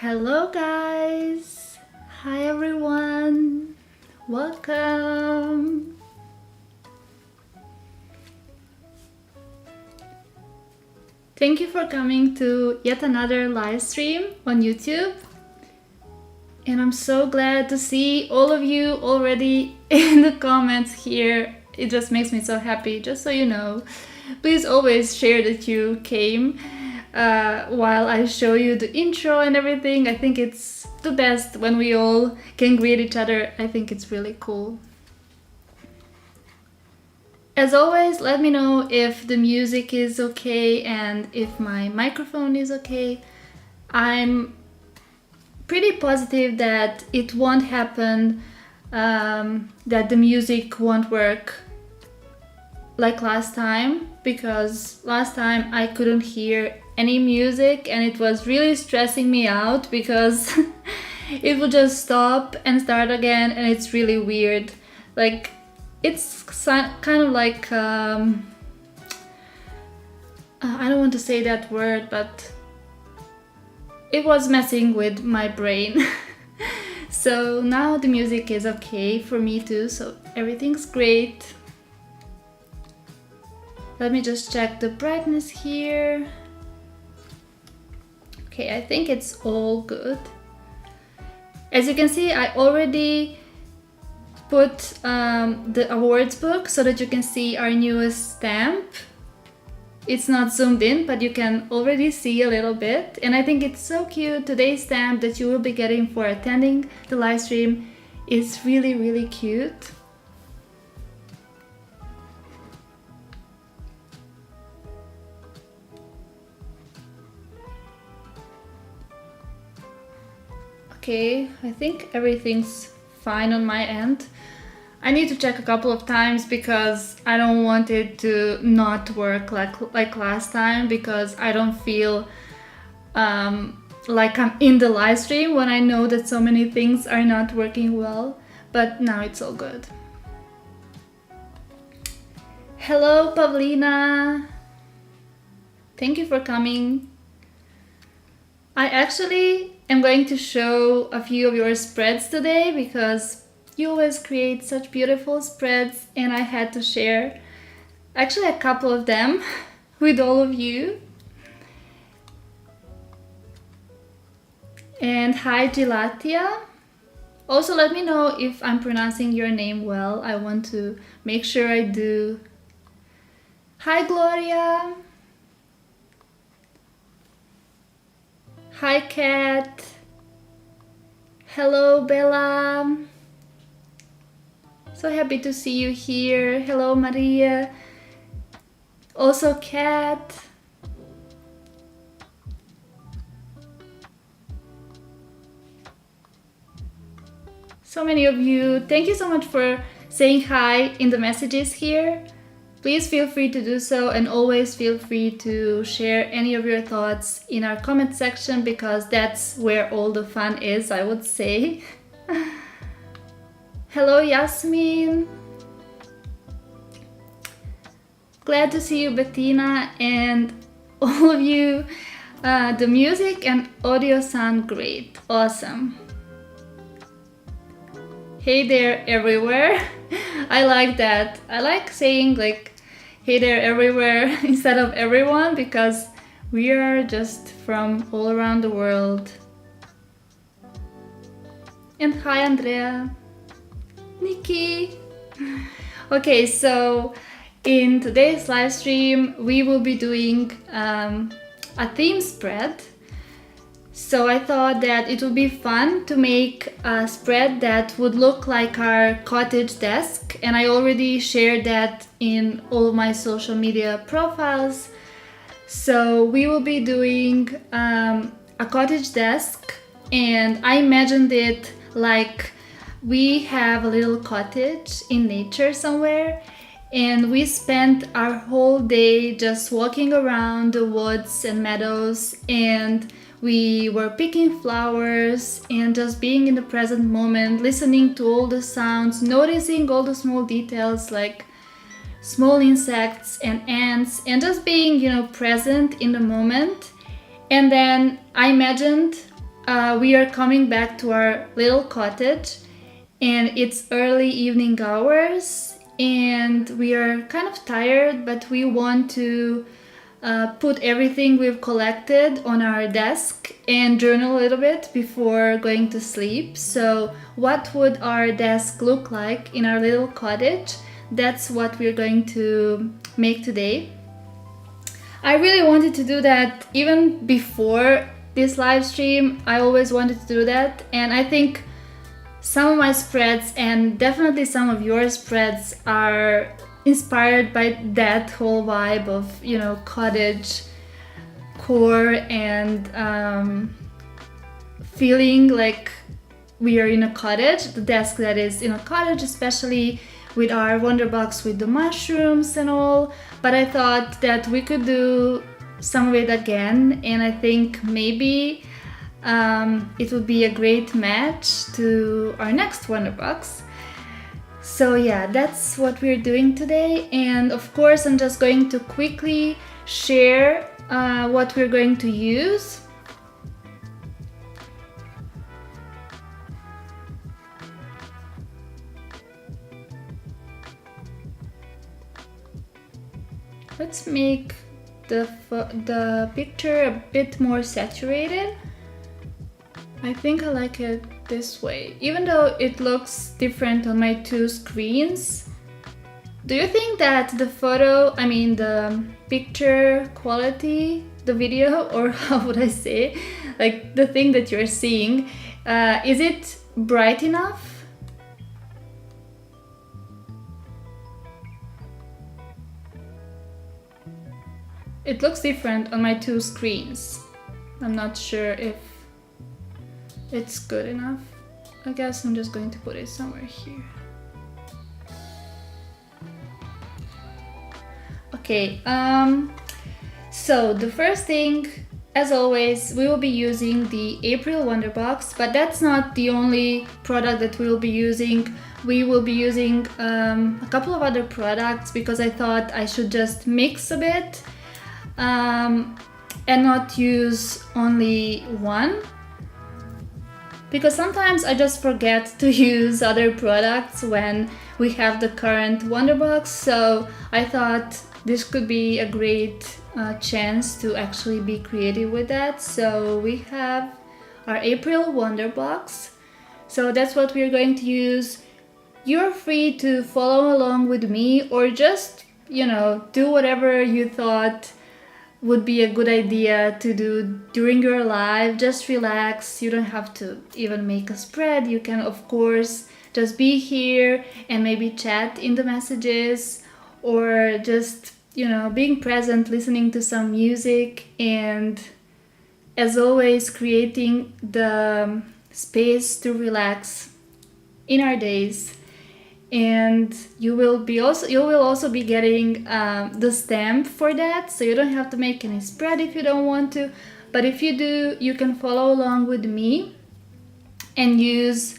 Hello guys! Hi everyone! Welcome! Thank you for coming to yet another live stream on YouTube. And I'm so glad to see all of you already in the comments here. It just makes me so happy, just so you know. Please always share that you came while I show you the intro and everything. I think it's the best when we all can greet each other. I think it's really cool. As always, let me know if the music is okay and if my microphone is okay. I'm pretty positive that it won't happen, that the music won't work like last time, because last time I couldn't hear any music and it was really stressing me out because it would just stop and start again, and it's really weird. Like, it's kind of like I don't want to say that word, but it was messing with my brain. So now the music is okay for me too, so everything's great. Let me just check the brightness here. Okay, I think it's all good. As you can see, I already put the awards book so that you can see our newest stamp. It's not zoomed in, but you can already see a little bit. And I think it's so cute. Today's stamp that you will be getting for attending the live stream is really, really cute. Okay, I think everything's fine on my end. I need to check a couple of times because I don't want it to not work like last time, because I don't feel like I'm in the live stream when I know that so many things are not working well. But now it's all good. Hello, Pavlina! Thank you for coming. I actually am going to show a few of your spreads today because you always create such beautiful spreads, and I had to share actually a couple of them with all of you. And hi, Gilatia. Also, let me know if I'm pronouncing your name well. I want to make sure I do. Hi, Gloria. Hi, Kat. Hello, Bella. So happy to see you here. Hello, Maria. Also, Kat. So many of you. Thank you so much for saying hi in the messages here. Please feel free to do so, and always feel free to share any of your thoughts in our comment section, because that's where all the fun is, I would say. Hello, Yasmin. Glad to see you, Bettina, and all of you. The music and audio sound great. Awesome. Hey there, everywhere. I like that. I like saying like, hey there, everywhere instead of everyone, because we are just from all around the world. And hi, Andrea. Nikki. Okay, so in today's live stream we will be doing a theme spread. So I thought that it would be fun to make a spread that would look like our cottage desk, and I already shared that in all of my social media profiles. So we will be doing a cottage desk, and I imagined it like we have a little cottage in nature somewhere, and we spent our whole day just walking around the woods and meadows, and we were picking flowers and just being in the present moment, listening to all the sounds, noticing all the small details like small insects and ants, and just being, present in the moment. And then I imagined we are coming back to our little cottage, and it's early evening hours, and we are kind of tired, but we want to put everything we've collected on our desk and journal a little bit before going to sleep. So what would our desk look like in our little cottage? That's what we're going to make today. I really wanted to do that even before this live stream. I always wanted to do that, and I think some of my spreads and definitely some of your spreads are inspired by that whole vibe of, you know, cottage core and feeling like we are in a cottage, the desk that is in a cottage, especially with our wonder box with the mushrooms and all. But I thought that we could do some of it again, and I think maybe it would be a great match to our next wonder box. So yeah, that's what we're doing today, and of course I'm just going to quickly share what we're going to use. Let's make the picture a bit more saturated. I think I like it this way, even though it looks different on my two screens. Do you think that the the picture quality, the video, or how would I say, like the thing that you're seeing, is it bright enough? It looks different on my two screens. I'm not sure if it's good enough. I guess I'm just going to put it somewhere here. Okay, so the first thing, as always, we will be using the April Wonder Box, but that's not the only product that we will be using. We will be using a couple of other products because I thought I should just mix a bit and not use only one. Because sometimes I just forget to use other products when we have the current wonder box, so I thought this could be a great chance to actually be creative with that. So we have our April wonder box, so that's what we're going to use. You're free to follow along with me, or just, you know, do whatever you thought would be a good idea to do during your live. Just relax. You don't have to even make a spread. You can, of course, just be here and maybe chat in the messages, or just, you know, being present, listening to some music, and as always, creating the space to relax in our days. And you will also be getting the stamp for that, so you don't have to make any spread if you don't want to. But if you do, you can follow along with me and use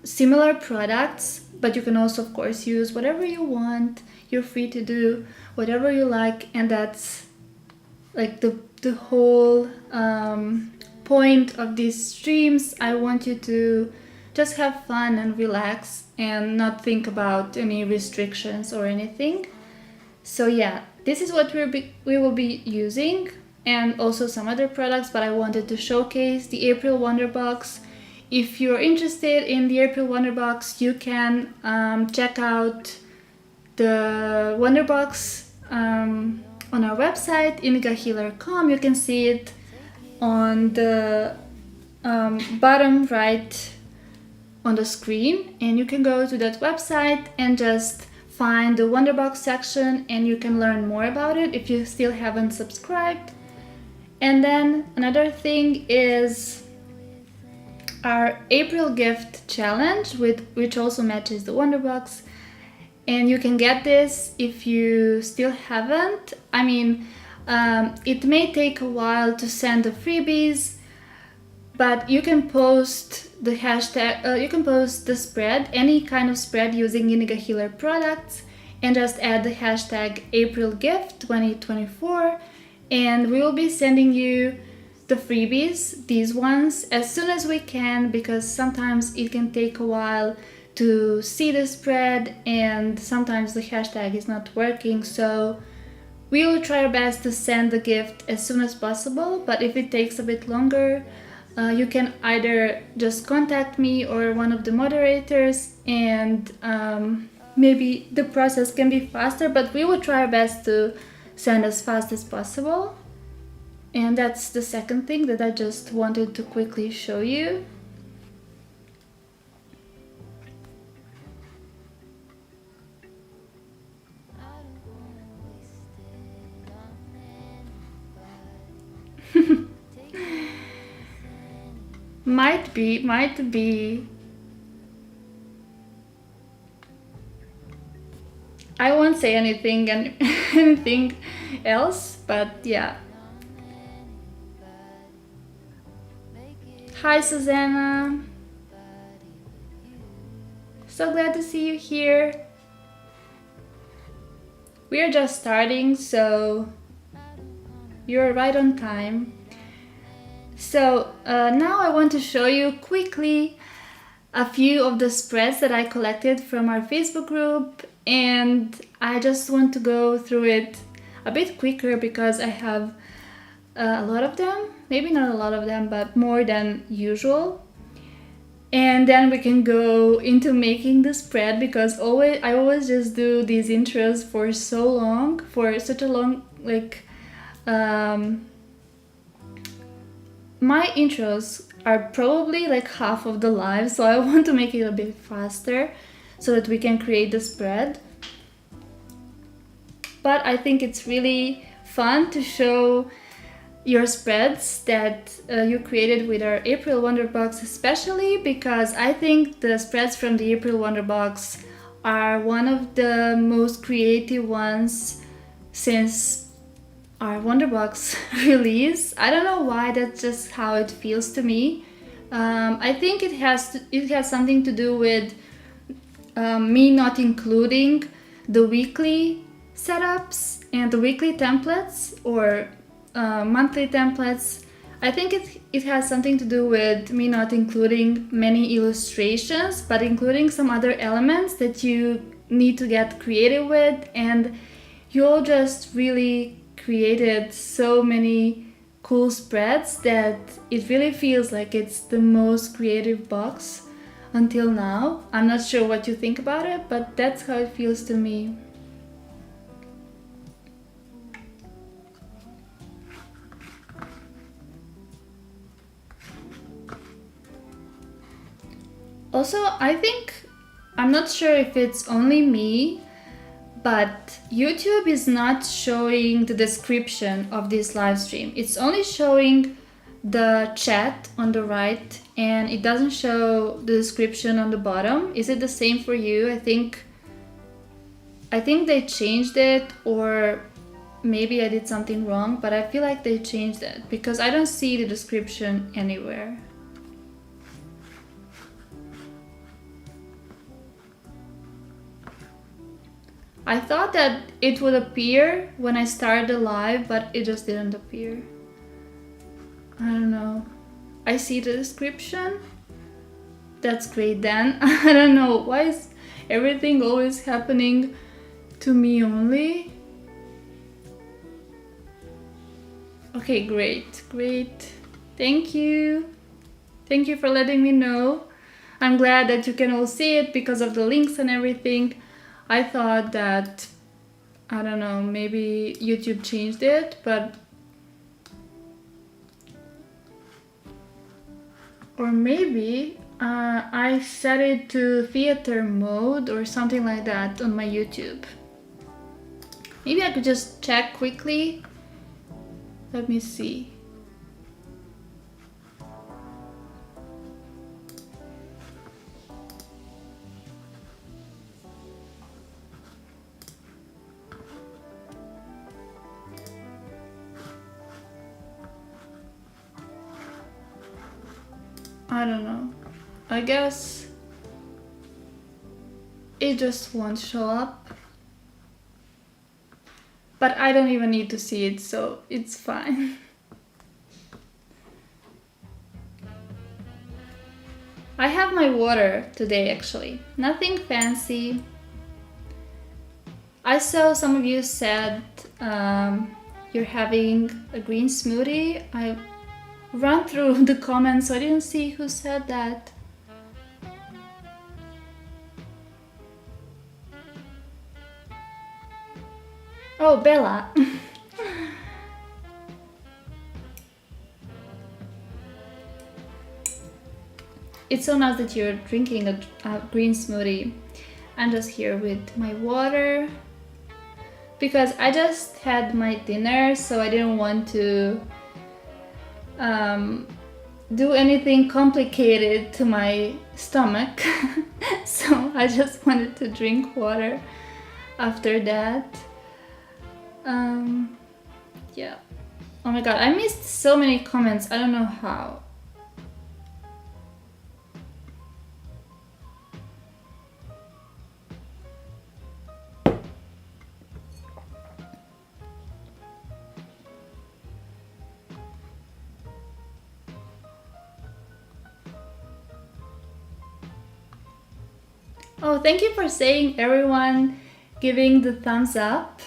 similar products, but you can also, of course, use whatever you want. You're free to do whatever you like, and that's like the whole point of these streams. I want you to just have fun and relax and not think about any restrictions or anything. So yeah, this is what we will be using, and also some other products, but I wanted to showcase the April Wonder Box. If you're interested in the April Wonder Box, you can check out the Wonder Box on our website, indigahealer.com. You can see it on the bottom right on the screen, and you can go to that website and just find the Wonder Box section, and you can learn more about it if you still haven't subscribed. And then another thing is our April gift challenge, which also matches the Wonder Box, and you can get this if you still haven't. I mean, it may take a while to send the freebies, but you can post the hashtag, you can post the spread, any kind of spread using Indiga Healer products, and just add the hashtag AprilGift2024, and we will be sending you the freebies, these ones, as soon as we can, because sometimes it can take a while to see the spread and sometimes the hashtag is not working. So we will try our best to send the gift as soon as possible, but if it takes a bit longer, you can either just contact me or one of the moderators, and maybe the process can be faster, but we will try our best to send as fast as possible. And that's the second thing that I just wanted to quickly show you. Might be. I won't say anything and anything else, but yeah. Hi Susanna. So glad to see you here. We are just starting, so you're right on time. So now I want to show you quickly a few of the spreads that I collected from our Facebook group, and I just want to go through it a bit quicker because I have a lot of them, maybe not a lot of them, but more than usual. And then we can go into making the spread, because I always just do these intros for such a long, like my intros are probably like half of the live, so I want to make it a bit faster so that we can create the spread. But I think it's really fun to show your spreads that you created with our April Wonder Box, especially because I think the spreads from the April Wonder Box are one of the most creative ones since our Wonderbox release. I don't know why, that's just how it feels to me. I think it has something to do with me not including the weekly setups and the weekly templates or monthly templates. I think it has something to do with me not including many illustrations, but including some other elements that you need to get creative with, and you all just really created so many cool spreads that it really feels like it's the most creative box until now. I'm not sure what you think about it, but that's how it feels to me. Also, I'm not sure if it's only me, but YouTube is not showing the description of this live stream. It's only showing the chat on the right, and it doesn't show the description on the bottom. Is it the same for you? I think they changed it, or maybe I did something wrong, but I feel like they changed it because I don't see the description anywhere. I thought that it would appear when I started the live, but it just didn't appear. I don't know. I see the description. That's great then. I don't know, why is everything always happening to me only? Okay, great. Thank you. Thank you for letting me know. I'm glad that you can all see it because of the links and everything. I thought that, I don't know, maybe YouTube changed it, but... Or maybe I set it to theater mode or something like that on my YouTube. Maybe I could just check quickly. Let me see. I don't know. I guess it just won't show up. But I don't even need to see it, so it's fine. I have my water today actually, nothing fancy. I saw some of you said you're having a green smoothie. I ran through the comments, so I didn't see who said that. Oh, Bella. It's so nice that you're drinking a green smoothie. I'm just here with my water because I just had my dinner, so I didn't want to do anything complicated to my stomach. So I just wanted to drink water after that. Yeah. Oh my god, I missed so many comments. I don't know how. Oh, thank you for saying, everyone giving the thumbs up,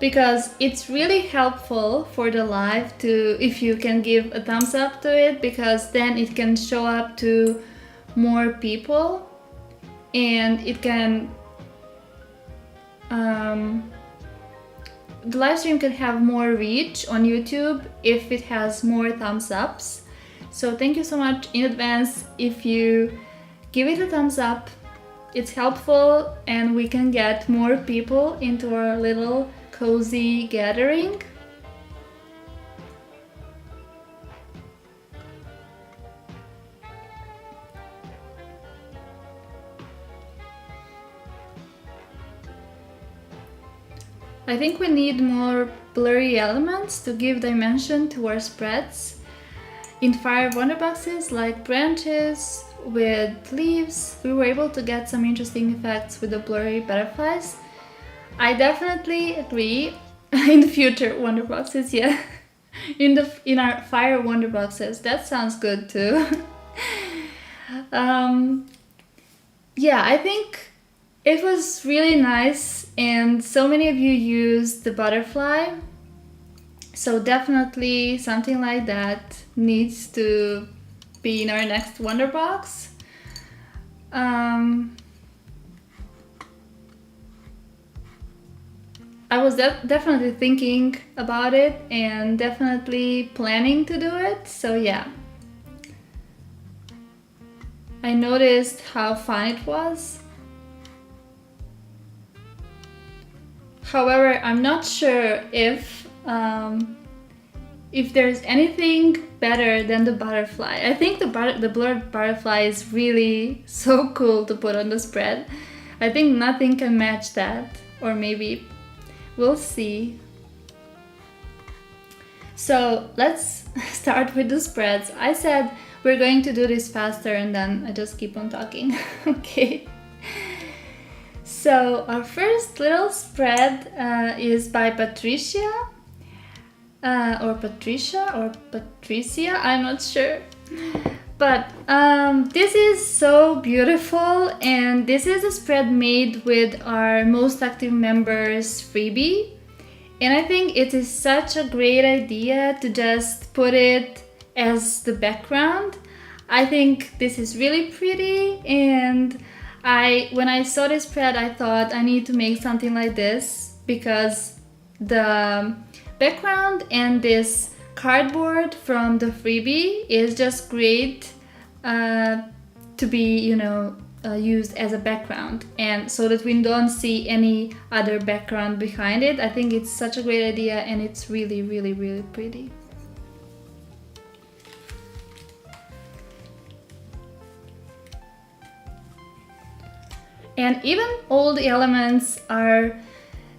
because it's really helpful for the live to, if you can give a thumbs up to it, because then it can show up to more people and it can the live stream can have more reach on YouTube if it has more thumbs ups. So thank you so much in advance if you give it a thumbs up. It's helpful and we can get more people into our little cozy gathering. I think we need more blurry elements to give dimension to our spreads. In Fire Wonderboxes, like branches with leaves, we were able to get some interesting effects with the blurry butterflies. I definitely agree. In the future Wonderboxes, yeah. In our Fire Wonderboxes, that sounds good too. Yeah, I think it was really nice and so many of you used the butterfly. So definitely something like that needs to be in our next Wonderbox. I was definitely thinking about it and definitely planning to do it, so yeah. I noticed how fun it was. However, I'm not sure if there's anything better than the butterfly. I think the blurred butterfly is really so cool to put on the spread. I think nothing can match that, or maybe we'll see. So let's start with the spreads. I said we're going to do this faster and then I just keep on talking. Okay. So our first little spread is by Patricia. Or Patricia, I'm not sure. But this is so beautiful, and this is a spread made with our most active members freebie. And I think it is such a great idea to just put it as the background. I think this is really pretty, and when I saw this spread, I thought I need to make something like this because the background and this cardboard from the freebie is just great to be, used as a background, and so that we don't see any other background behind it. I think it's such a great idea and it's really, really, really pretty. And even all the elements are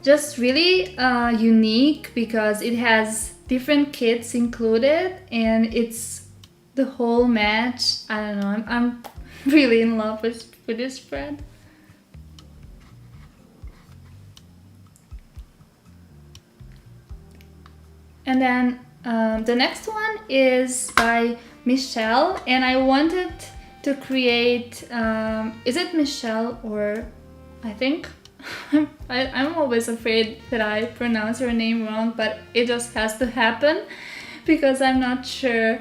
just really unique because it has different kits included and it's the whole match. I don't know, I'm really in love with this spread. And then the next one is by Michelle, and I wanted to create, is it Michelle or I think? I'm always afraid that I pronounce her name wrong, but it just has to happen because I'm not sure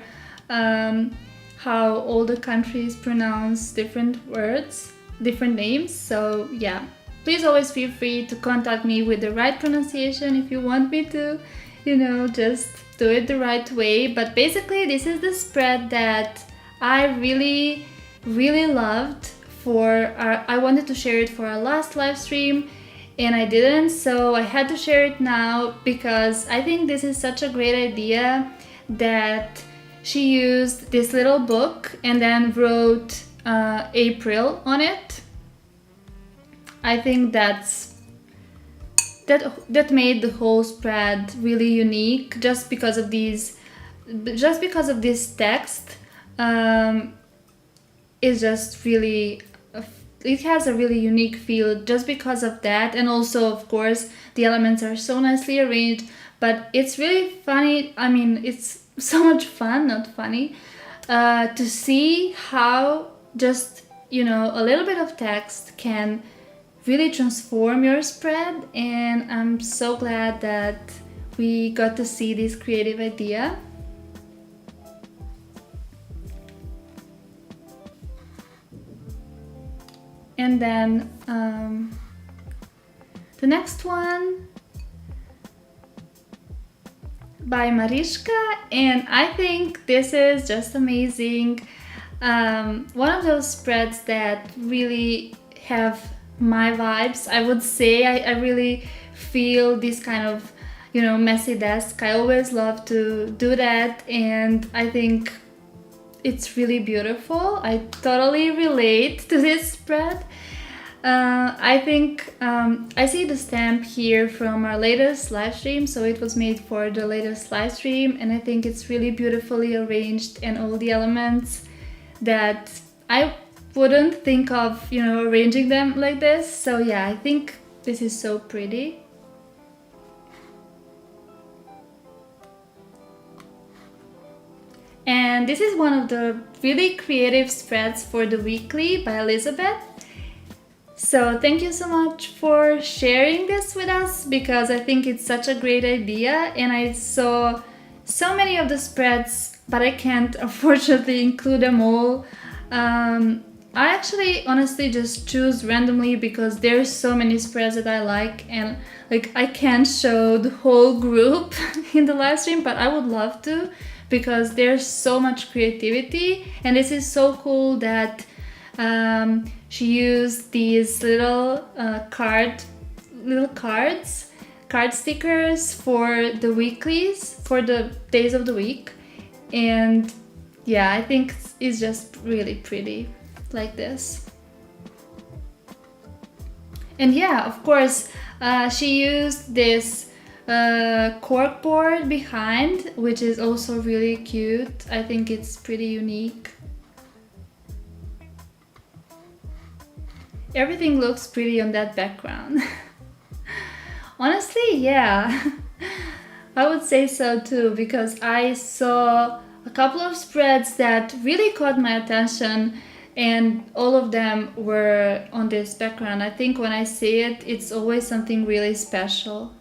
how all the countries pronounce different words, different names. So yeah, please always feel free to contact me with the right pronunciation if you want me to, just do it the right way. But basically, this is the spread that I really, really loved I wanted to share it for our last live stream and I didn't, so I had to share it now because I think this is such a great idea that she used this little book and then wrote April on it. I think that made the whole spread really unique just because of this text. Is just really, it has a really unique feel just because of that, and also of course the elements are so nicely arranged, but it's really funny. I mean, it's so much fun, not funny, to see how just a little bit of text can really transform your spread, and I'm so glad that we got to see this creative idea. And then the next one by Mariska, and I think this is just amazing. One of those spreads that really have my vibes, I would say. I really feel this kind of, messy desk. I always love to do that, and I think it's really beautiful. I totally relate to this spread. I think I see the stamp here from our latest live stream, so it was made for the latest live stream, and I think it's really beautifully arranged and all the elements that I wouldn't think of, arranging them like this. So yeah, I think this is so pretty. And this is one of the really creative spreads for the weekly by Elizabeth. So thank you so much for sharing this with us, because I think it's such a great idea, and I saw so many of the spreads, but I can't unfortunately include them all. I actually honestly just choose randomly because there's so many spreads that I like, and I can't show the whole group in the live stream, but I would love to, because there's so much creativity, and this is so cool that she used these little card stickers for the weeklies, for the days of the week. And yeah, I think it's just really pretty like this. And yeah, of course, she used this cork board behind, which is also really cute. I think it's pretty unique. Everything looks pretty on that background. Honestly, yeah, I would say so too, because I saw a couple of spreads that really caught my attention, and all of them were on this background. I think when I see it, it's always something really special.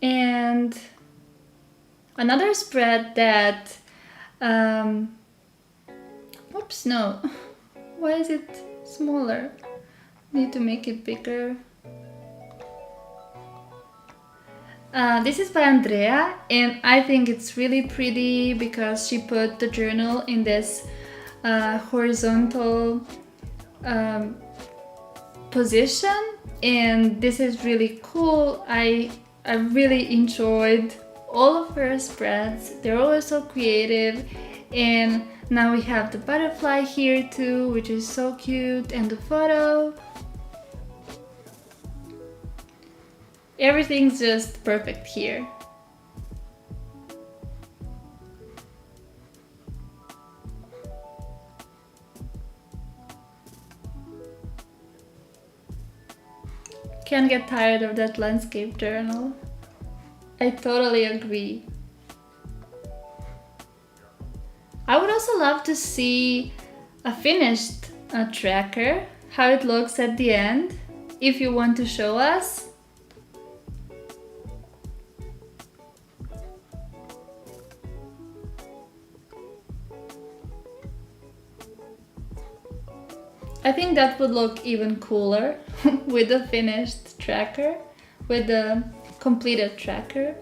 And another spread that oops, no. Why is it smaller? Need to make it bigger. This is by Andrea, and I think it's really pretty because she put the journal in this horizontal position, and this is really cool. I really enjoyed all of her spreads. They're always so creative, and now we have the butterfly here too, which is so cute, and the photo. Everything's just perfect here. Can't get tired of that landscape journal. I totally agree. I would also love to see a finished tracker, how it looks at the end, if you want to show us. I think that would look even cooler with the finished tracker, with the completed tracker.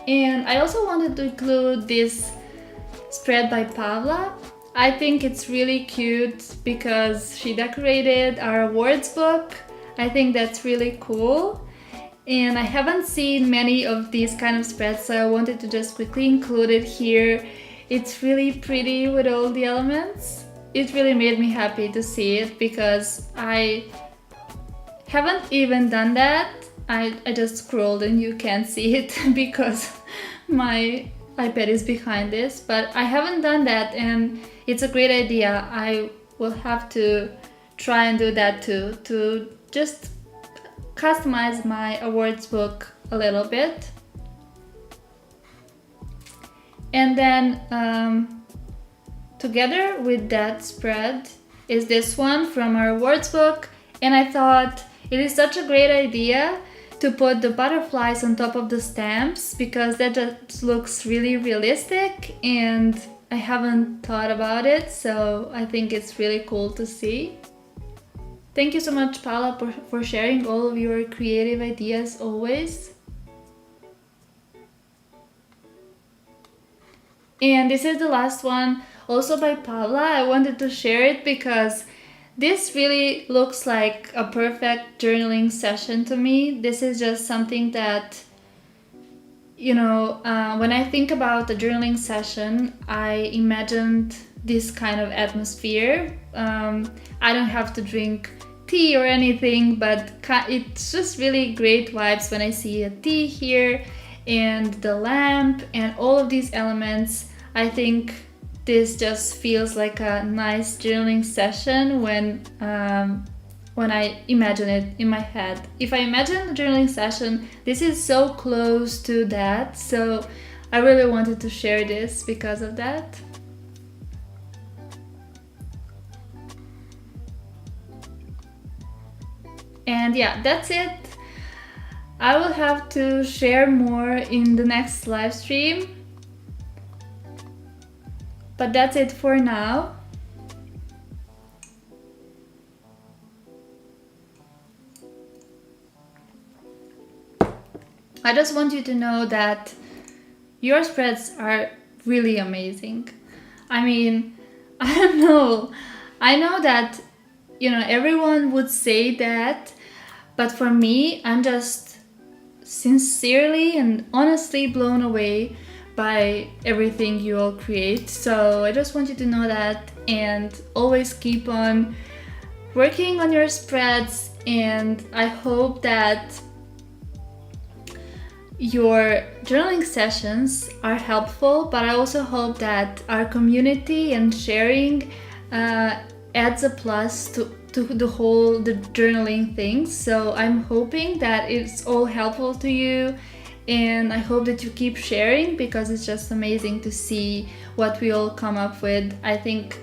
And I also wanted to include this spread by Pavla. I think it's really cute because she decorated our awards book. I think that's really cool. And I haven't seen many of these kind of spreads, so I wanted to just quickly include it here. It's really pretty with all the elements. It really made me happy to see it because I haven't even done that. I just scrolled and you can't see it because my iPad is behind this, but I haven't done that and it's a great idea. I will have to try and do that too, to just customize my awards book a little bit. And then together with that spread is this one from our awards book, and I thought it is such a great idea to put the butterflies on top of the stamps because that just looks really realistic and I haven't thought about it, so I think it's really cool to see. Thank you so much, Paula, for sharing all of your creative ideas always. And this is the last one, also by Paula. I wanted to share it because this really looks like a perfect journaling session to me. This is just something that, you know, when I think about a journaling session, I imagined this kind of atmosphere. I don't have to drink tea or anything, but it's just really great vibes when I see a tea here and the lamp and all of these elements. I think this just feels like a nice journaling session when I imagine it in my head. If I imagine a journaling session, this is so close to that, so I really wanted to share this because of that. And yeah, that's it. I will have to share more in the next live stream. But that's it for now. I just want you to know that your spreads are really amazing. I mean, I don't know. I know that, you know, everyone would say that, but for me, I'm just sincerely and honestly blown away by everything you all create. So I just want you to know that and always keep on working on your spreads, and I hope that your journaling sessions are helpful, but I also hope that our community and sharing adds a plus to the journaling thing. So I'm hoping that it's all helpful to you, and I hope that you keep sharing because it's just amazing to see what we all come up with. I think,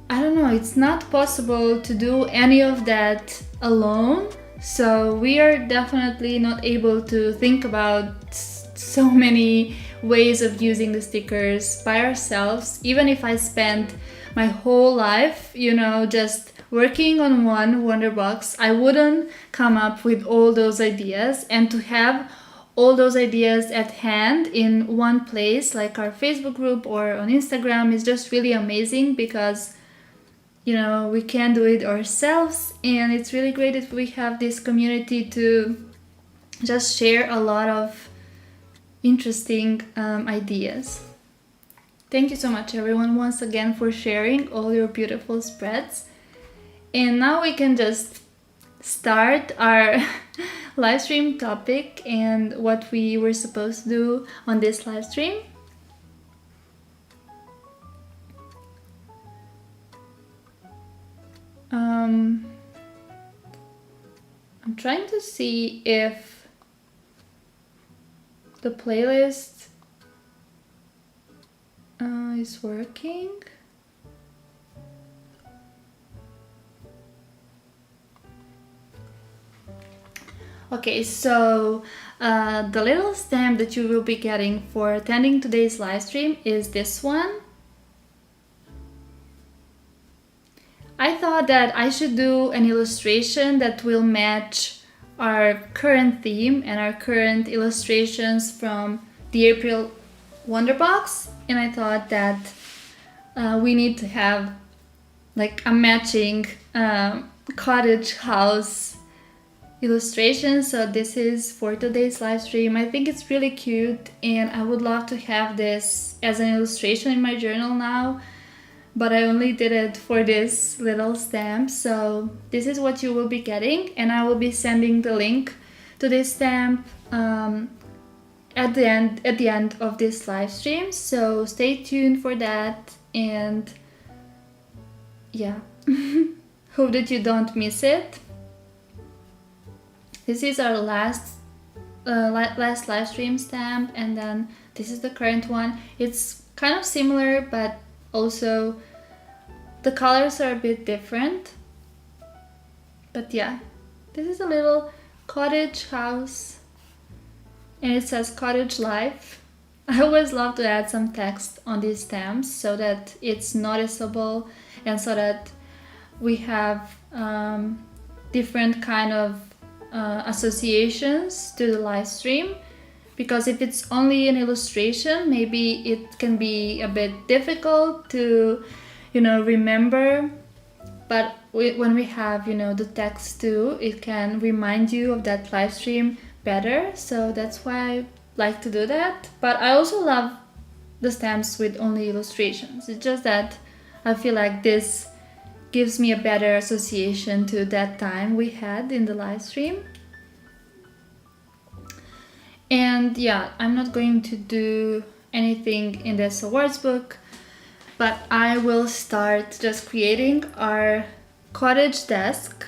I don't know, it's not possible to do any of that alone. So we are definitely not able to think about so many ways of using the stickers by ourselves. Even if I spent my whole life, you know, just working on one Wonderbox, I wouldn't come up with all those ideas. And to have all those ideas at hand in one place, like our Facebook group or on Instagram, is just really amazing because, you know, we can do it ourselves, and it's really great if we have this community to just share a lot of interesting ideas. Thank you so much, everyone, once again for sharing all your beautiful spreads. And now we can just start our live stream topic and what we were supposed to do on this live stream. trying to see if the playlist is working. Okay, so the little stamp that you will be getting for attending today's live stream is this one. I thought that I should do an illustration that will match our current theme and our current illustrations from the April Wonderbox, and I thought that we need to have like a matching cottage house illustration. So this is for today's live stream. I think it's really cute and I would love to have this as an illustration in my journal now, but I only did it for this little stamp. So this is what you will be getting, and I will be sending the link to this stamp at the end of this live stream. So stay tuned for that, and yeah, hope that you don't miss it. This is our last live stream stamp, and then this is the current one. It's kind of similar, but also the colors are a bit different. But yeah, this is a little cottage house, and it says cottage life. I always love to add some text on these stamps so that it's noticeable and so that we have different kind of associations to the live stream, because if it's only an illustration, maybe it can be a bit difficult to, remember. But when we have, the text too, it can remind you of that live stream better. So that's why I like to do that. But I also love the stamps with only illustrations. It's just that I feel like this gives me a better association to that time we had in the live stream. And yeah, I'm not going to do anything in this awards book, but I will start just creating our cottage desk.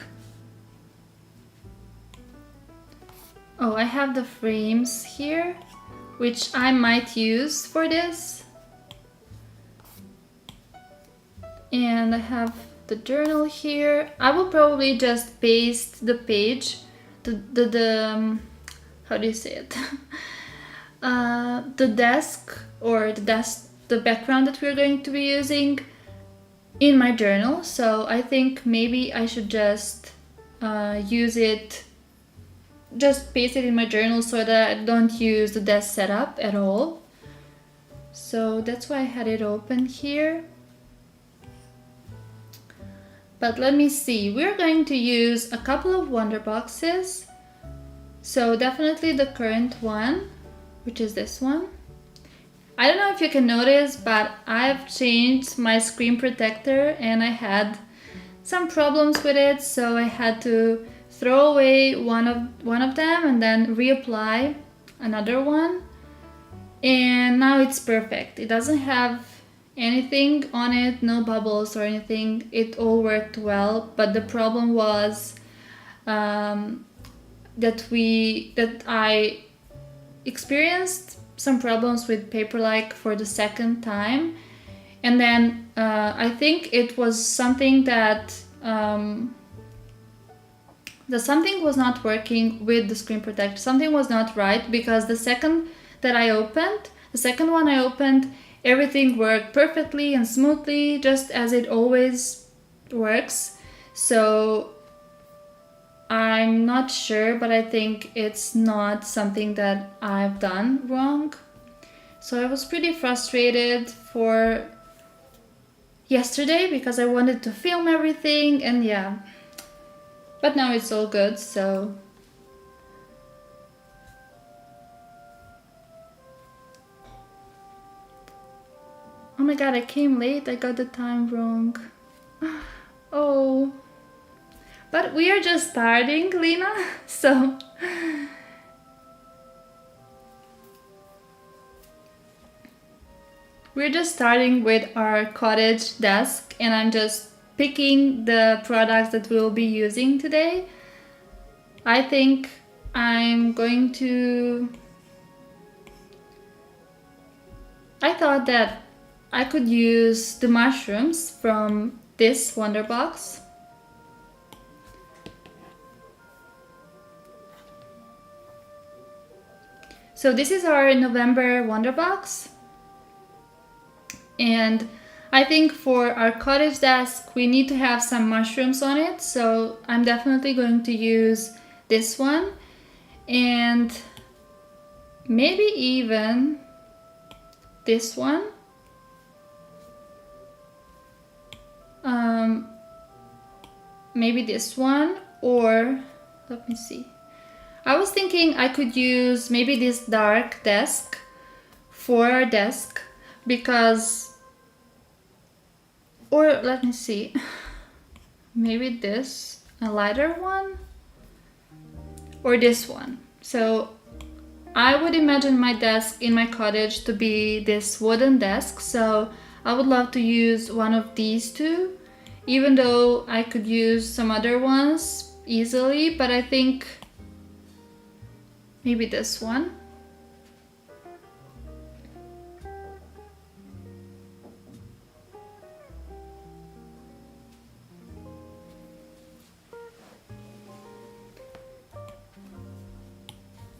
Oh, I have the frames here, which I might use for this. And I have the journal here. I will probably just paste the page, how do you say it? The desk, or the background that we're going to be using in my journal. So I think maybe I should just just paste it in my journal so that I don't use the desk setup at all. So that's why I had it open here. But let me see, we're going to use a couple of wonder boxes. So definitely the current one, which is this one. I don't know if you can notice, but I've changed my screen protector and I had some problems with it, so I had to throw away one of them and then reapply another one. And now it's perfect. It doesn't have anything on it, no bubbles or anything. It all worked well, but the problem was that I experienced some problems with Paperlike for the second time, and then I think it was something that something was not working with the screen protector. Something was not right, because the second one I opened, everything worked perfectly and smoothly, just as it always works. So I'm not sure, but I think it's not something that I've done wrong. So I was pretty frustrated for yesterday because I wanted to film everything, and yeah. But now it's all good, so. Oh my god, I came late, I got the time wrong. Oh. But we are just starting, Lena, so. We're just starting with our cottage desk, and I'm just picking the products that we'll be using today. I think I'm going to... I thought that I could use the mushrooms from this wonder box. So this is our November wonder box. And I think for our cottage desk, we need to have some mushrooms on it. So I'm definitely going to use this one. And maybe even this one. Maybe this one, or let me see. I was thinking I could use maybe this dark desk for our desk because, or let me see, maybe this, a lighter one, or this one. So I would imagine my desk in my cottage to be this wooden desk, so I would love to use one of these two, even though I could use some other ones easily, but I think maybe this one.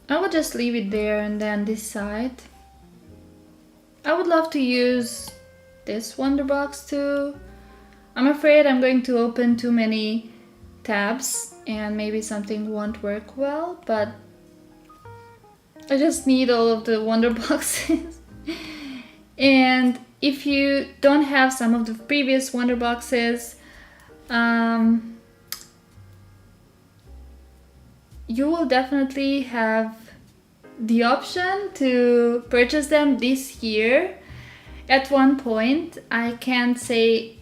I will just leave it there and then decide. I would love to use this wonder box too. I'm afraid I'm going to open too many tabs and maybe something won't work well, but I just need all of the wonder boxes. And if you don't have some of the previous wonder boxes, you will definitely have the option to purchase them this year at one point. I can't say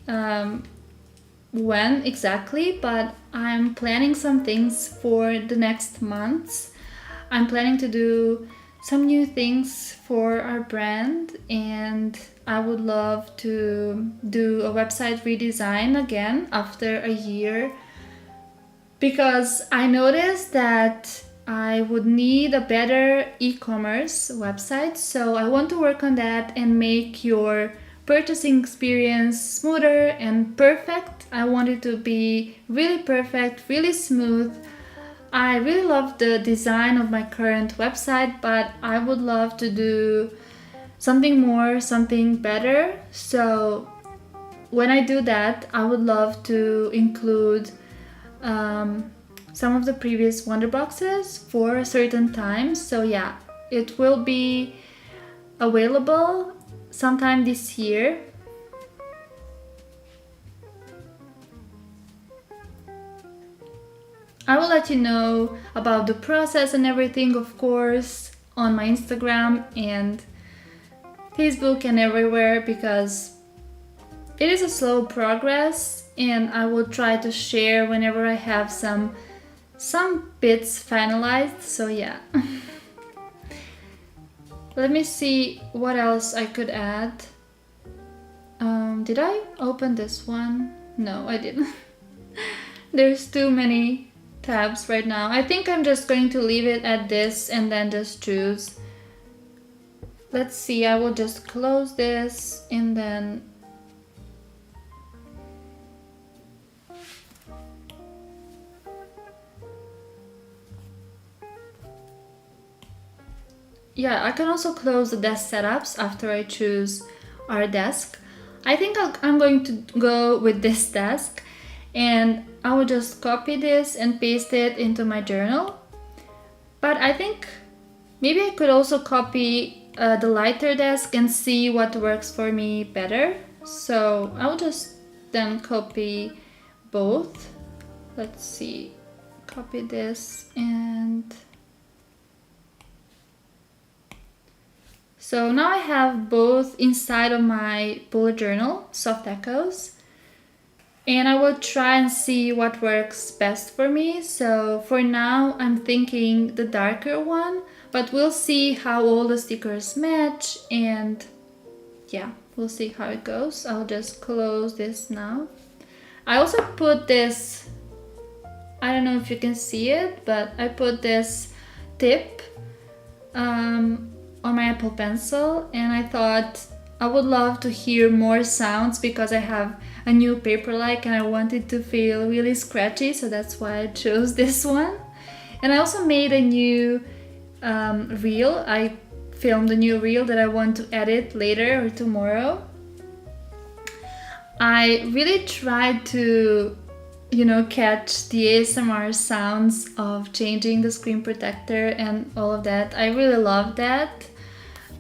when exactly, but I'm planning some things for the next months. I'm planning to do some new things for our brand, and I would love to do a website redesign again after a year, because I noticed that I would need a better e-commerce website. So I want to work on that and make your purchasing experience smoother and perfect. I want it to be really perfect, really smooth. I really love the design of my current website, but I would love to do something more, something better. So when I do that, I would love to include some of the previous wonder boxes for a certain time. So yeah, it will be available sometime this year. I will let you know about the process and everything, of course, on my Instagram and Facebook and everywhere, because it is a slow progress, and I will try to share whenever I have some bits finalized. So yeah. Let me see what else I could add. Did I open this one? No, I didn't. There's too many tabs right now. I think I'm just going to leave it at this and then just choose. Let's see, I will just close this and then yeah, I can also close the desk setups after I choose our desk. I think I'm going to go with this desk, and I will just copy this and paste it into my journal. But I think maybe I could also copy the lighter desk and see what works for me better. So I'll just then copy both. Let's see, copy this and... So now I have both inside of my bullet journal, soft echoes, and I will try and see what works best for me. So for now, I'm thinking the darker one, but we'll see how all the stickers match, and yeah, we'll see how it goes. I'll just close this now. I also put this I don't know if you can see it, but I put this tip on my Apple Pencil, and I thought I would love to hear more sounds because I have a new paper-like and I want it to feel really scratchy, so that's why I chose this one. And I also made a new reel. I filmed a new reel that I want to edit later or tomorrow. I really tried to, catch the ASMR sounds of changing the screen protector and all of that. I really love that.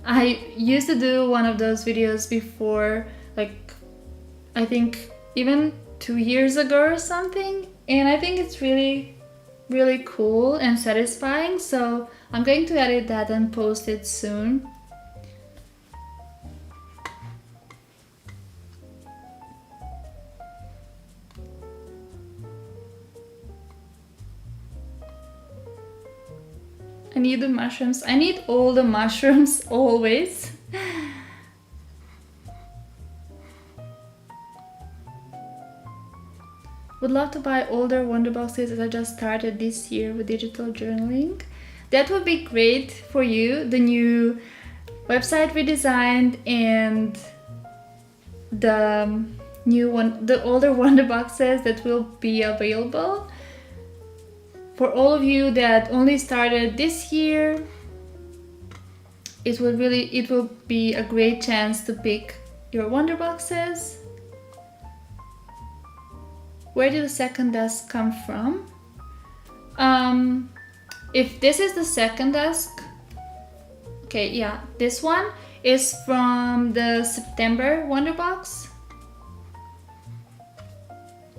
I used to do one of those videos before, like, I think even 2 years ago or something, and I think it's really, really cool and satisfying, so I'm going to edit that and post it soon. I need the mushrooms. I need all the mushrooms always. Would love to buy older wonder boxes as I just started this year with digital journaling. That would be great for you. The new website we designed and the older wonder boxes that will be available. For all of you that only started this year, it will be a great chance to pick your wonder boxes. Where did the second desk come from? If this is the second desk, okay, yeah, this one is from the September wonder box.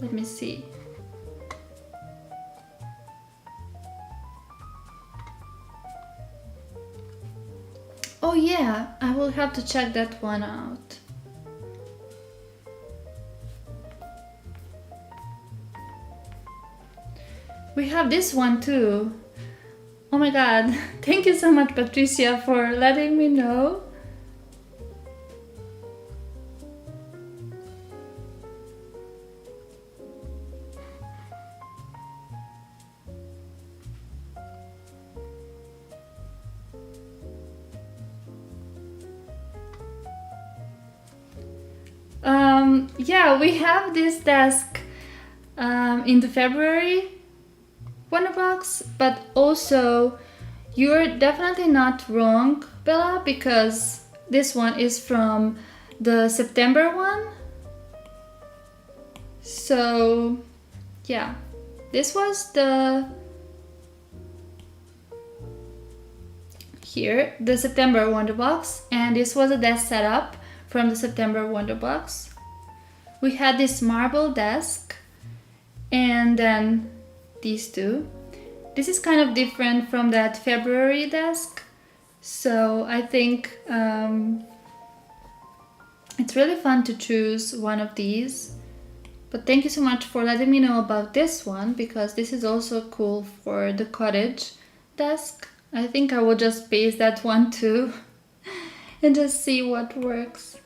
Let me see. Oh yeah, I will have to check that one out. We have this one too. Oh my god, thank you so much, Patricia, for letting me know. Yeah, we have this desk in the February wonder box, but also you're definitely not wrong, Bella, because this one is from the September one. So yeah, this was the September wonder box, and this was a desk setup from the September wonder box. We had this marble desk and then these two. This is kind of different from that February desk, so I think it's really fun to choose one of these. But thank you so much for letting me know about this one, because this is also cool for the cottage desk. I think I will just paste that one too and just see what works.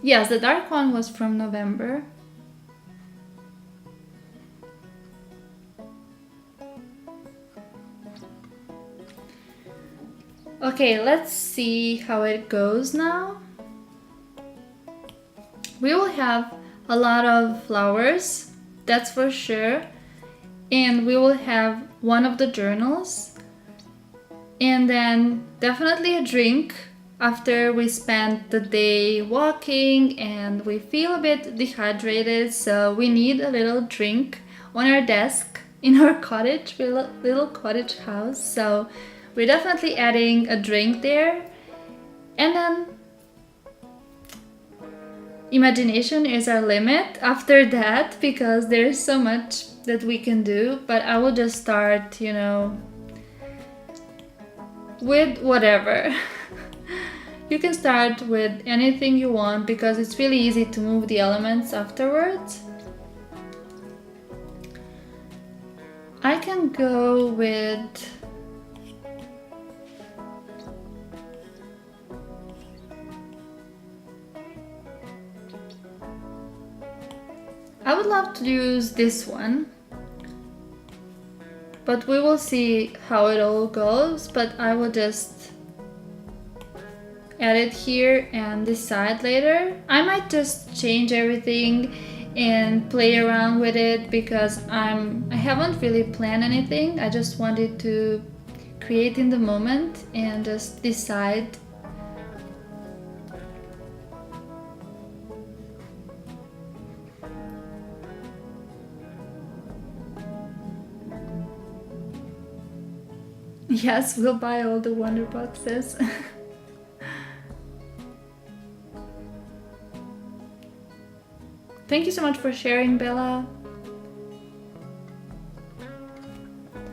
Yes, the dark one was from November. Okay, let's see how it goes now. We will have a lot of flowers, that's for sure. And we will have one of the journals. And then definitely a drink after we spent the day walking and we feel a bit dehydrated, so we need a little drink on our desk in our cottage, little cottage house. So we're definitely adding a drink there. And then imagination is our limit after that, because there's so much that we can do. But I will just start, with whatever. You can start with anything you want because it's really easy to move the elements afterwards. I can go with would love to use this one, but we will see how it all goes. But I will just add it here and decide later. I might just change everything and play around with it because I haven't really planned anything. I just wanted to create in the moment and just decide. Yes, we'll buy all the Wonder Boxes. Thank you so much for sharing, Bella.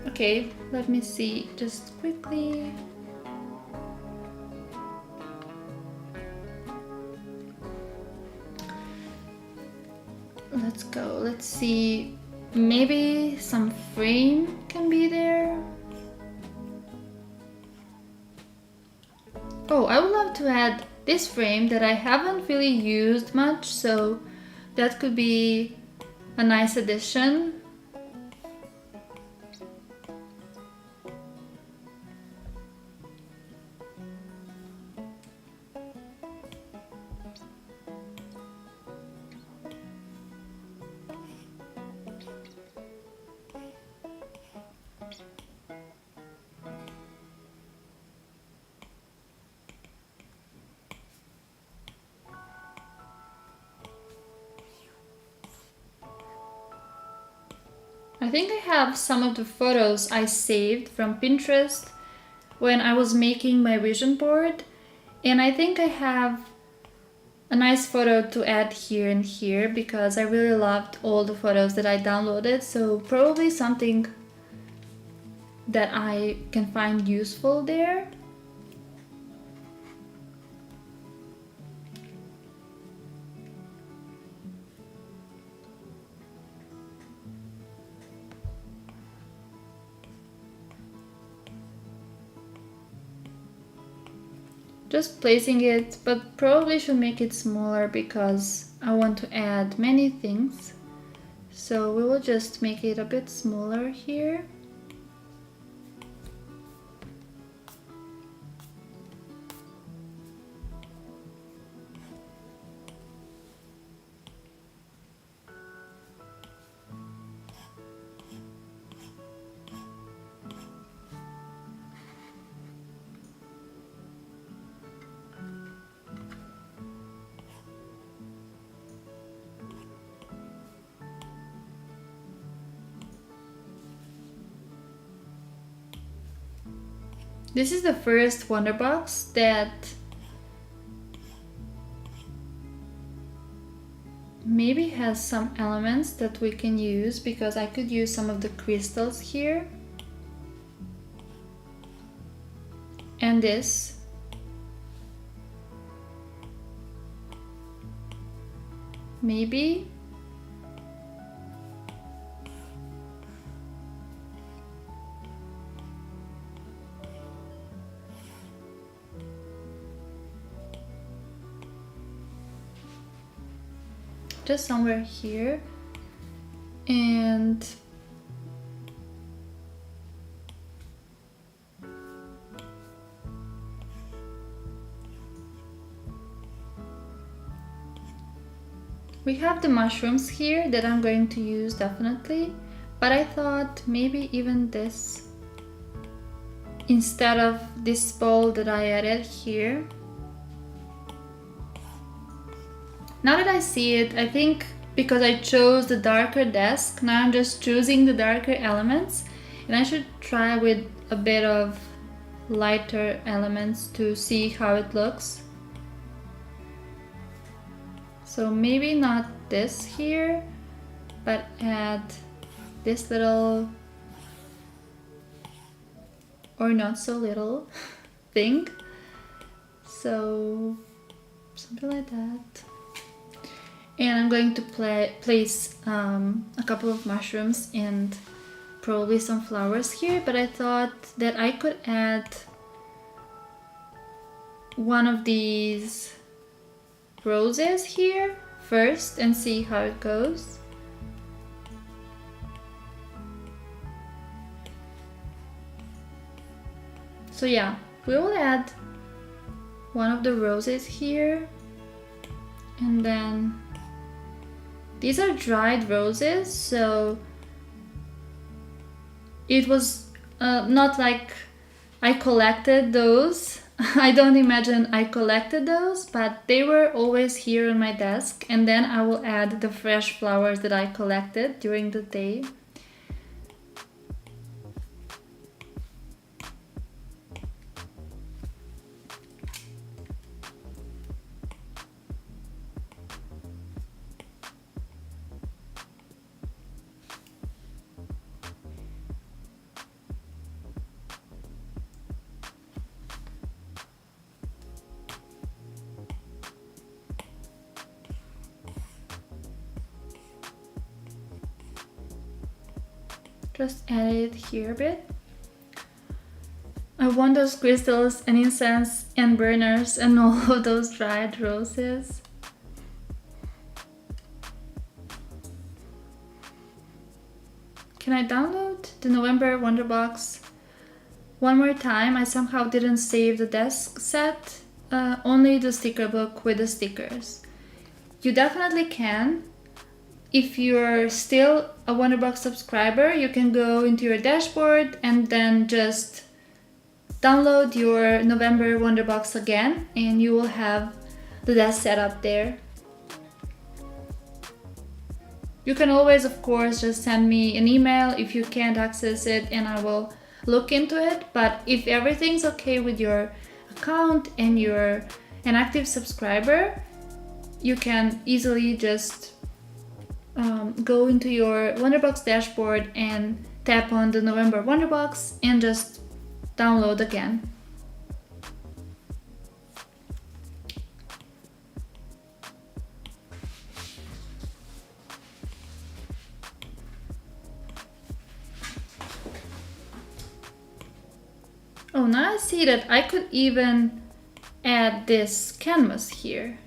Okay, let me see just quickly. Let's go. Let's see. Maybe some frame can be there. Oh, I would love to add this frame that I haven't really used much, so that could be a nice addition. I think I have some of the photos I saved from Pinterest when I was making my vision board, and I think I have a nice photo to add here and here because I really loved all the photos that I downloaded, so probably something that I can find useful there. Just placing it, but probably should make it smaller because I want to add many things. So we will just make it a bit smaller here. This is the first Wonder Box that maybe has some elements that we can use because I could use some of the crystals here. And this. Maybe. Just somewhere here, and we have the mushrooms here that I'm going to use definitely, but I thought maybe even this instead of this bowl that I added here. Now that I see it, I think because I chose the darker desk, now I'm just choosing the darker elements, and I should try with a bit of lighter elements to see how it looks. So maybe not this here, but add this little, or not so little thing. So something like that. And I'm going to place a couple of mushrooms and probably some flowers here, but I thought that I could add one of these roses here first and see how it goes. So yeah, we will add one of the roses here, and then these are dried roses, so it was not like I collected those. I don't imagine I collected those, but they were always here on my desk, and then I will add the fresh flowers that I collected during the day. Just add it here a bit. I want those crystals and incense and burners and all of those dried roses. Can I download the November Wonderbox one more time? I somehow didn't save the desk set, only the sticker book with the stickers. You definitely can. If you're still a Wonderbox subscriber, you can go into your dashboard and then just download your November Wonderbox again, and you will have the desk set up there. You can always, of course, just send me an email if you can't access it, and I will look into it. But if everything's okay with your account and you're an active subscriber, you can easily just go into your Wonderbox dashboard and tap on the November Wonderbox and just download again. Oh, now I see that I could even add this canvas here.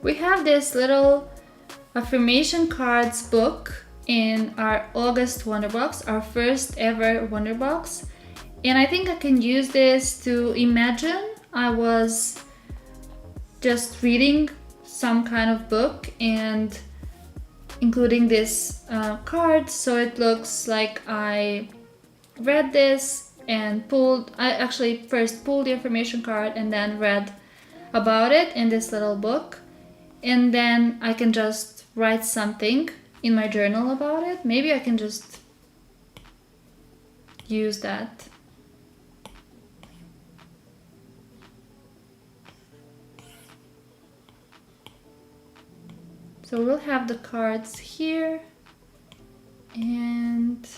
We have this little affirmation cards book in our August Wonderbox, our first ever Wonderbox. And I think I can use this to imagine I was just reading some kind of book and including this card, so it looks like I read this and I actually first pulled the affirmation card and then read about it in this little book. And then I can just write something in my journal about it. Maybe I can just use that. So we'll have the cards here and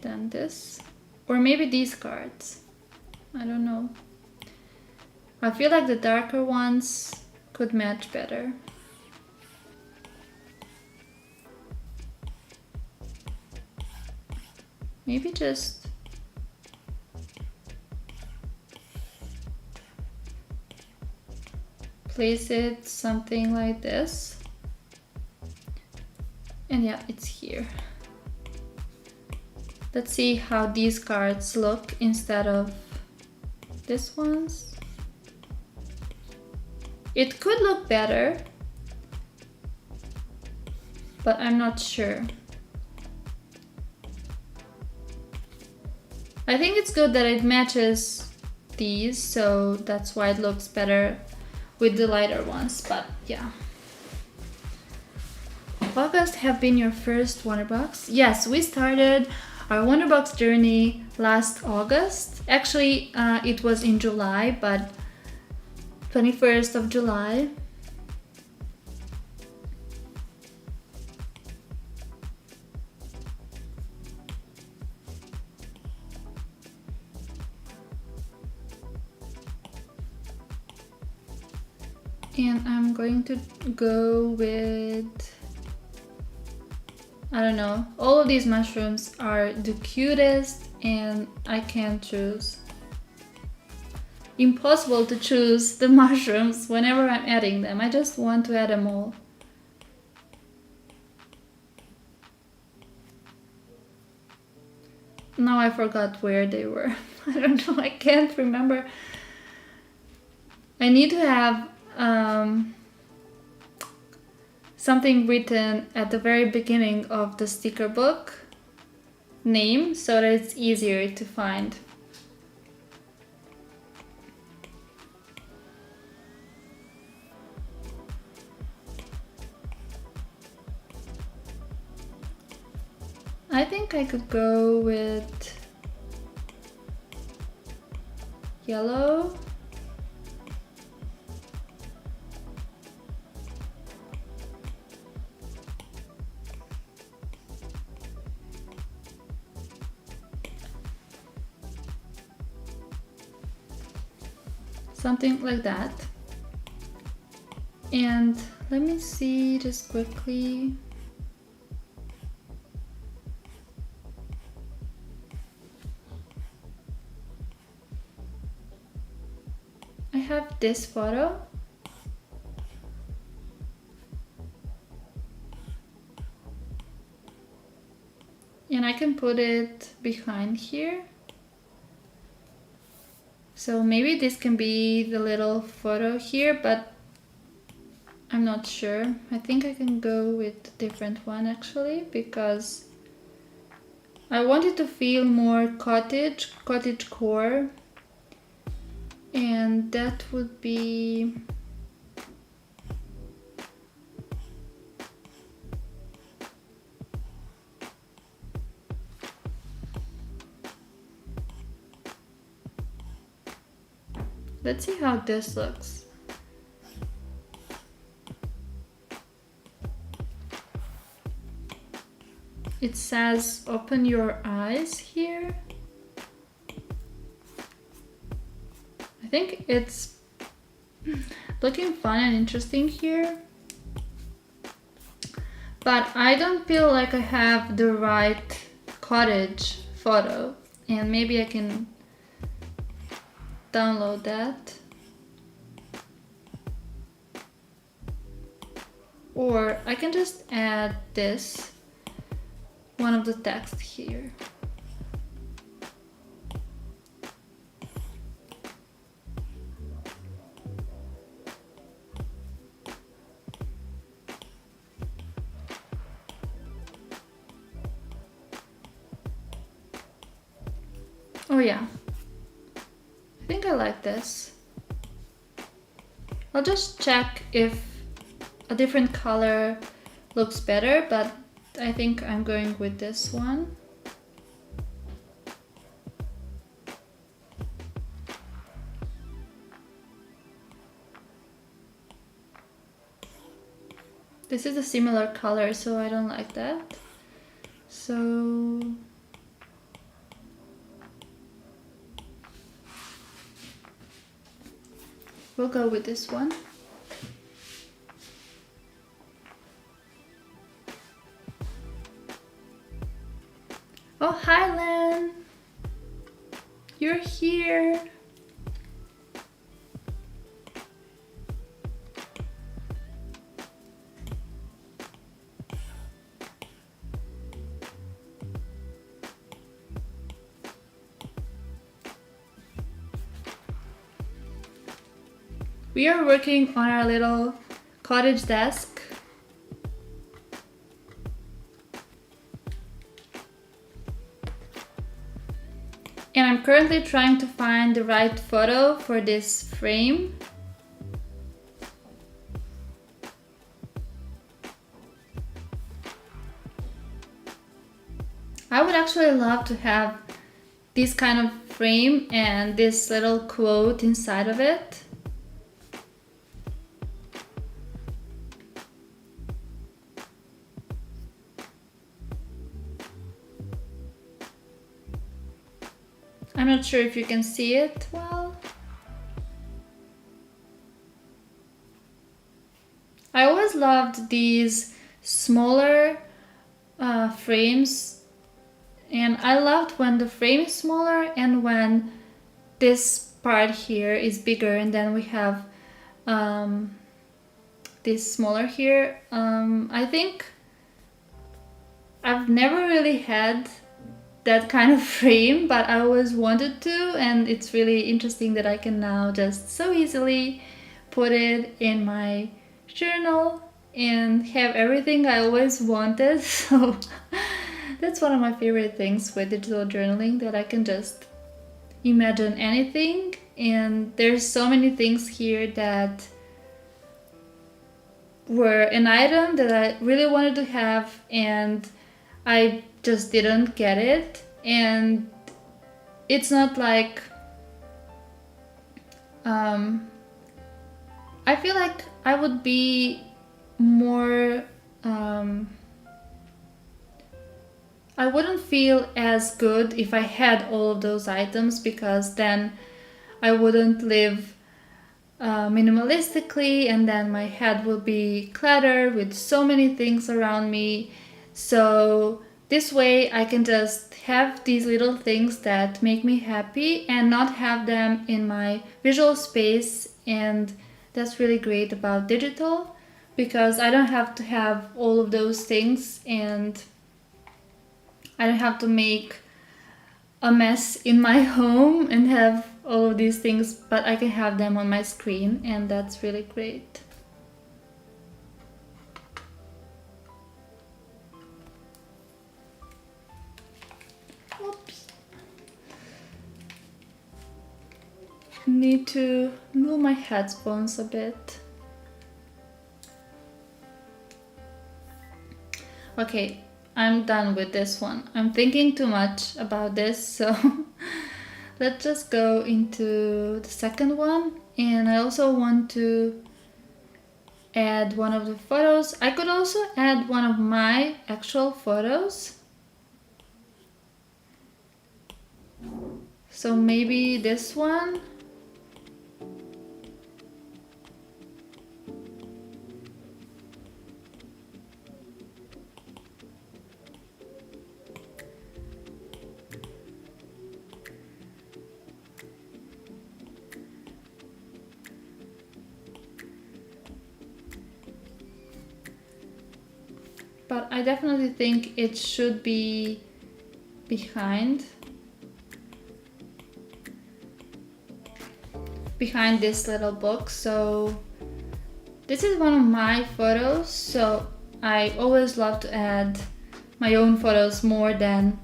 then this, or maybe these cards. I don't know. I feel like the darker ones could match better. Maybe just place it something like this. And yeah, it's here. Let's see how these cards look instead of this ones. It could look better, but I'm not sure. I think it's good that it matches these, so that's why it looks better with the lighter ones, but yeah. August have been your first Wonderbox? Yes, we started our Wonderbox journey last August. Actually, it was in July, but 21st of July. And I'm going to go with, I don't know, all of these mushrooms are the cutest and I can't choose. Impossible to choose the mushrooms whenever I'm adding them. I just want to add them all. Now I forgot where they were. I don't know, I can't remember. I need to have something written at the very beginning of the sticker book name so that it's easier to find. I think I could go with yellow. Something like that. And let me see just quickly. I have this photo. And I can put it behind here. So maybe this can be the little photo here, but I'm not sure. I think I can go with a different one actually, because I want it to feel more cottage core. And that would be let's see how this looks. It says open your eyes here. I think it's looking fun and interesting here. But I don't feel like I have the right cottage photo, and maybe I can download that. Or I can just add this, one of the text here. Oh yeah, I think I like this. I'll just check if a different color looks better, but I think I'm going with this one. This is a similar color, so I don't like that. So we'll go with this one. Oh, hi, Len. You're here. We are working on our little cottage desk. And I'm currently trying to find the right photo for this frame. I would actually love to have this kind of frame and this little quote inside of it. I'm not sure if you can see it well. loved these smaller frames, and I loved when the frame is smaller and when this part here is bigger, and then we have this smaller here. I think I've never really had that kind of frame, but I always wanted to, and it's really interesting that I can now just so easily put it in my journal and have everything I always wanted. So that's one of my favorite things with digital journaling, that I can just imagine anything, and there's so many things here that were an item that I really wanted to have and I just didn't get it. And it's not like I feel like I would be more I wouldn't feel as good if I had all of those items, because then I wouldn't live minimalistically, and then my head will be cluttered with so many things around me. So this way I can just have these little things that make me happy and not have them in my visual space, and that's really great about digital, because I don't have to have all of those things, and I don't have to make a mess in my home and have all of these things, but I can have them on my screen, and that's really great. Oops. Need to move my headphones a bit. Okay, I'm done with this one. I'm thinking too much about this, so let's just go into the second one. And I also want to add one of the photos. I could also add one of my actual photos. So maybe this one. But I definitely think it should be behind this little book. So this is one of my photos, so I always love to add my own photos more than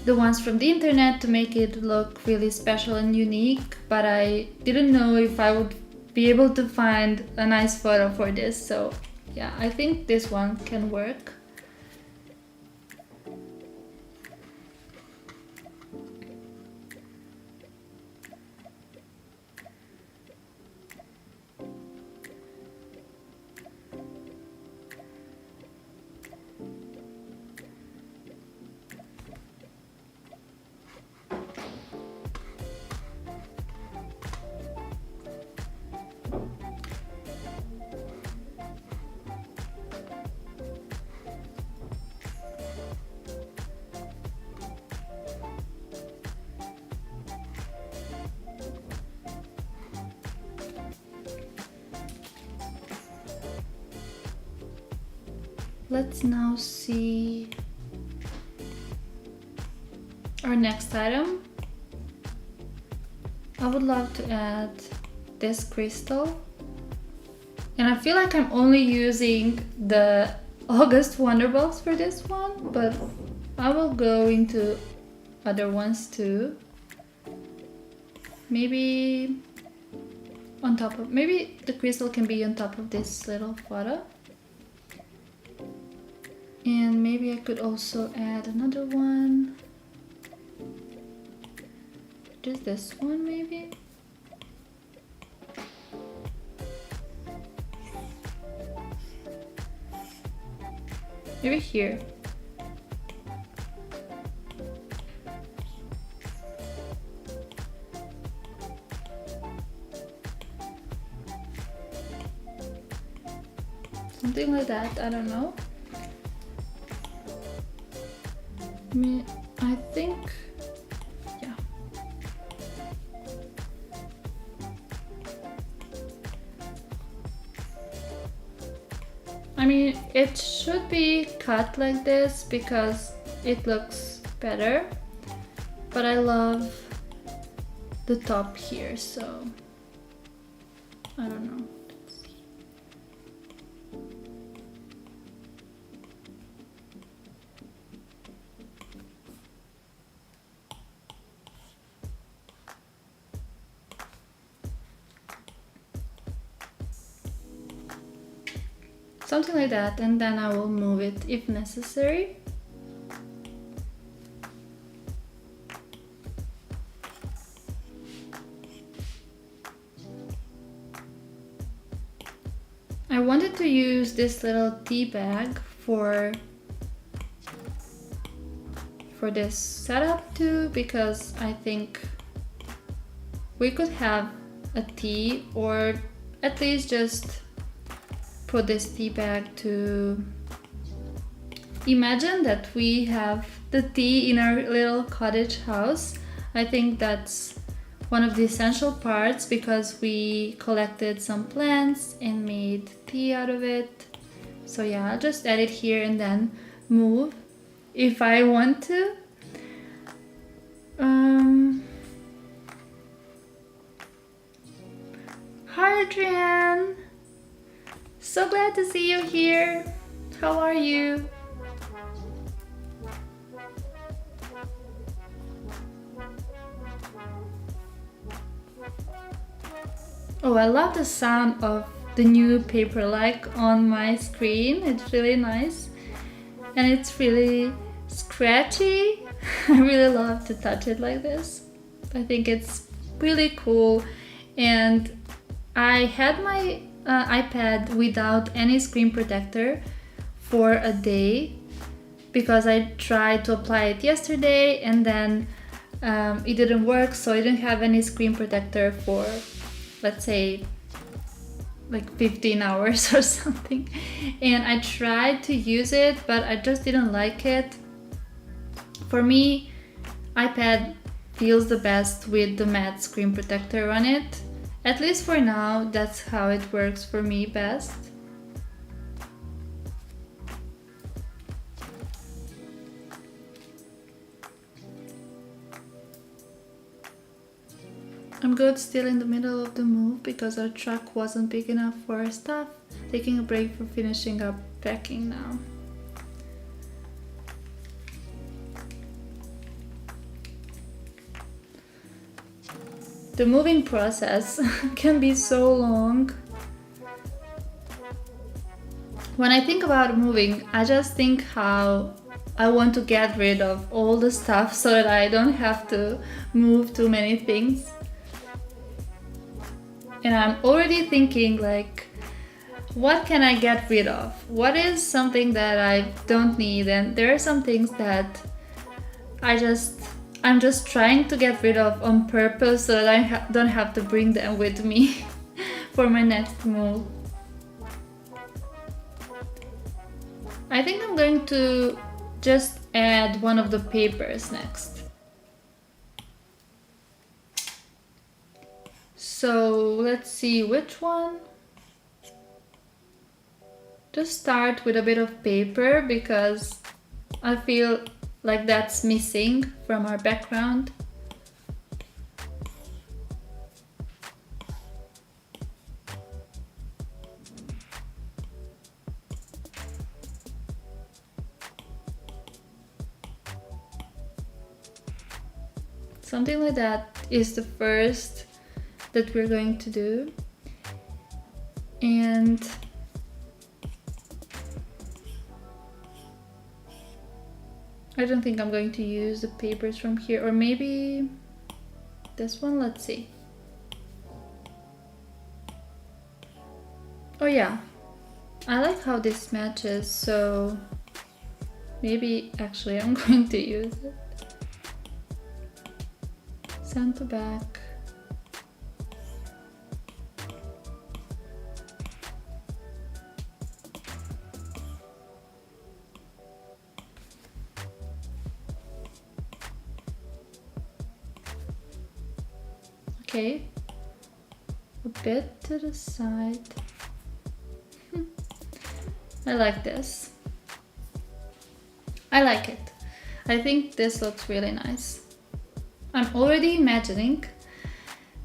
the ones from the internet to make it look really special and unique, but I didn't know if I would be able to find a nice photo for this, so yeah, I think this one can work. Let's now see our next item. I would love to add this crystal, and I feel like I'm only using the August Wonderbox for this one, but I will go into other ones too. Maybe on top of, maybe the crystal can be on top of this little photo. And maybe I could also add another one. Just this one maybe? Maybe here. Something like that, I don't know. I think, yeah. I mean, it should be cut like this because it looks better, but I love the top here, so I don't know. Let's see. Something like that, and then I will move it if necessary. I wanted to use this little tea bag for this setup too, because I think we could have a tea, or at least just put this tea bag to imagine that we have the tea in our little cottage house. I think that's one of the essential parts because we collected some plants and made tea out of it. So yeah, I'll just add it here and then move if I want to. Hi Adrienne! So glad to see you here. How are you? Oh, I love the sound of the new paper like on my screen. It's really nice and it's really scratchy. I really love to touch it like this. I think it's really cool, and I had my iPad without any screen protector for a day because I tried to apply it yesterday and then it didn't work, so I didn't have any screen protector for, let's say, like 15 hours or something. And I tried to use it, but I just didn't like it. For me, iPad feels the best with the matte screen protector on it. At least for now, that's how it works for me best. I'm good still in the middle of the move because our truck wasn't big enough for our stuff. Taking a break for finishing up packing now. The moving process can be so long. When I think about moving, I just think how I want to get rid of all the stuff so that I don't have to move too many things. And I'm already thinking like, what can I get rid of? What is something that I don't need? And there are some things that I'm just trying to get rid of on purpose so that I don't have to bring them with me for my next move. I think I'm going to just add one of the papers next. So let's see which one. Just start with a bit of paper because I feel like that's missing from our background. Something like that is the first that we're going to do. And I don't think I'm going to use the papers from here, or maybe this one, let's see. Oh yeah, I like how this matches, so maybe actually I'm going to use it. Send to back. Okay, a bit to the side. I like this. I like it. I think this looks really nice. I'm already imagining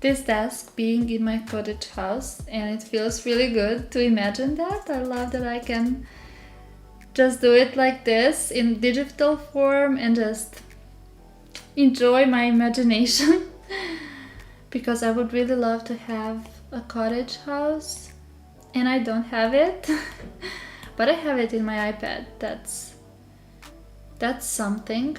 this desk being in my cottage house, and it feels really good to imagine that. I love that I can just do it like this in digital form and just enjoy my imagination. Because I would really love to have a cottage house, and I don't have it. But I have it in my iPad. That's something.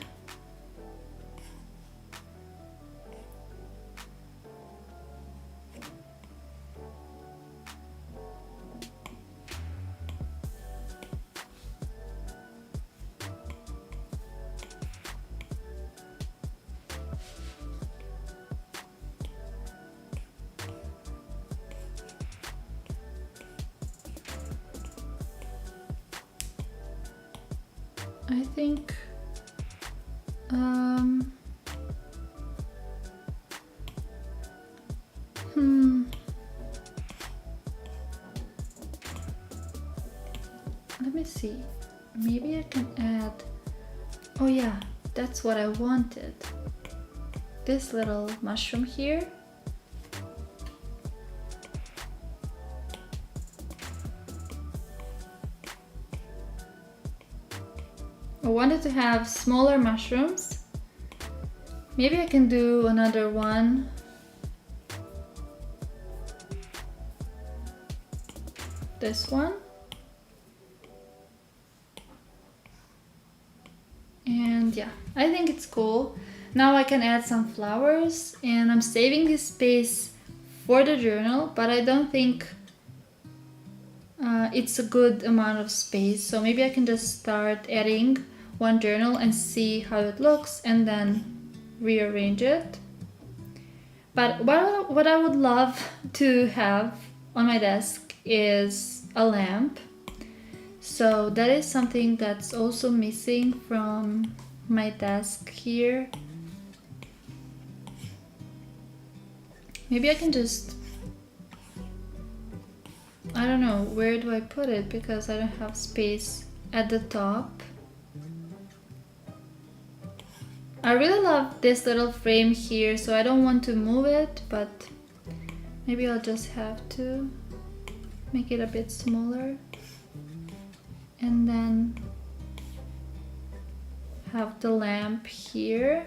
I think let me see. Maybe I can add, oh yeah, that's what I wanted. This little mushroom here. I wanted to have smaller mushrooms. Maybe I can do another one. This one. And yeah, I think it's cool. Now I can add some flowers, and I'm saving this space for the journal, but I don't think it's a good amount of space. So maybe I can just start adding one journal and see how it looks and then rearrange it. But what I would love to have on my desk is a lamp. So that is something that's also missing from my desk here. Maybe I can just, I don't know, where do I put it, because I don't have space at the top. I really love this little frame here, so I don't want to move it, but maybe I'll just have to make it a bit smaller. And then have the lamp here.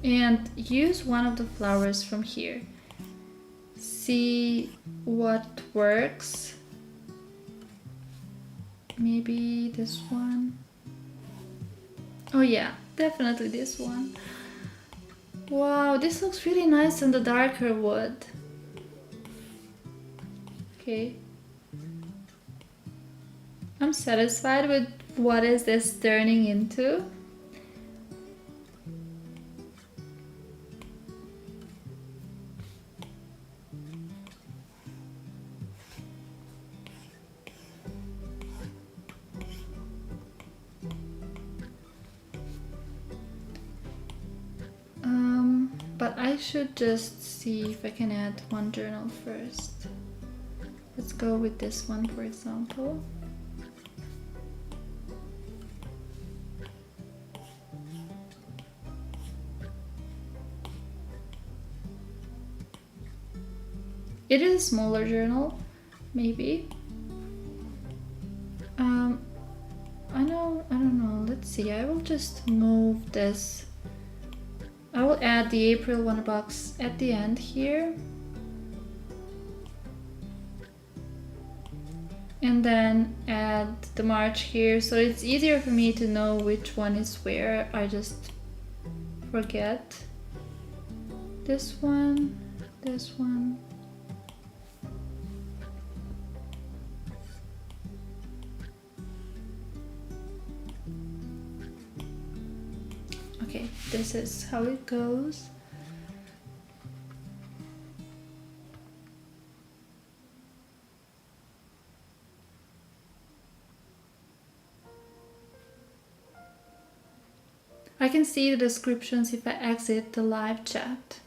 And use one of the flowers from here. See what works. Maybe this one. Oh yeah, definitely this one. Wow, this looks really nice on the darker wood. Okay. I'm satisfied with what is this turning into. But I should just see if I can add one journal first. Let's go with this one, for example. It is a smaller journal, maybe. I don't know. Let's see. I will just move this. I will add the April 1 box at the end here. And then add the March here, so it's easier for me to know which one is where. I just forget. This one, this one. Okay, this is how it goes. I can see the descriptions if I exit the live chat.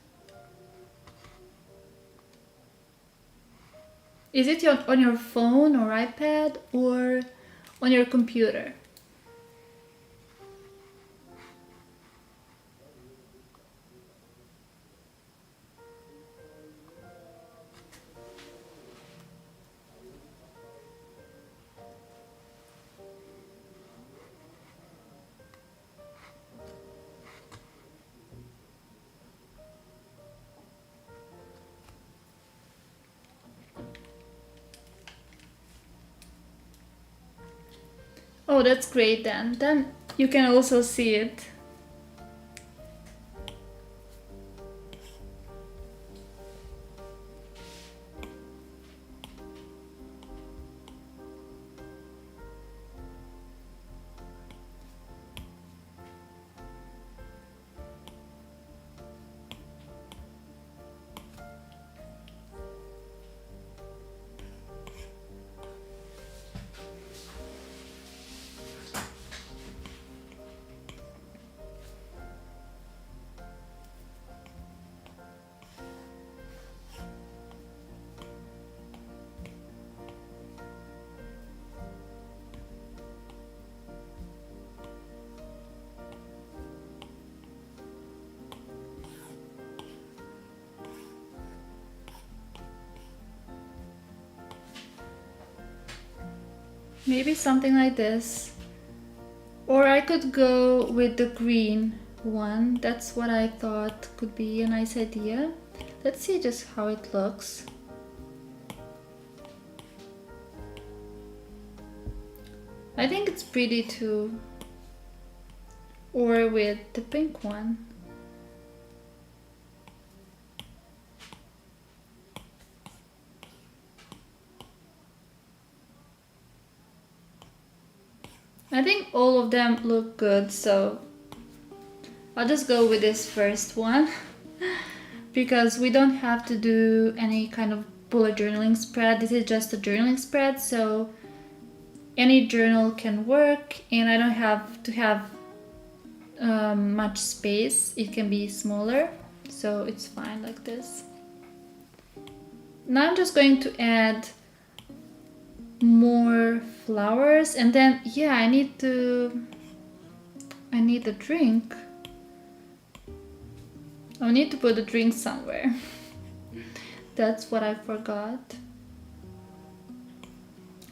Is it on your phone or iPad or on your computer? Oh, that's great then. Then you can also see it. Maybe something like this. Or I could go with the green one. That's what I thought could be a nice idea. Let's see just how it looks. I think it's pretty too. Or with the pink one. I think all of them look good, so I'll just go with this first one because we don't have to do any kind of bullet journaling spread. This is just a journaling spread, so any journal can work and I don't have to have much space. It can be smaller, so it's fine like this. Now I'm just going to add more flowers and then I need a drink. I need to put the drink somewhere. That's what I forgot.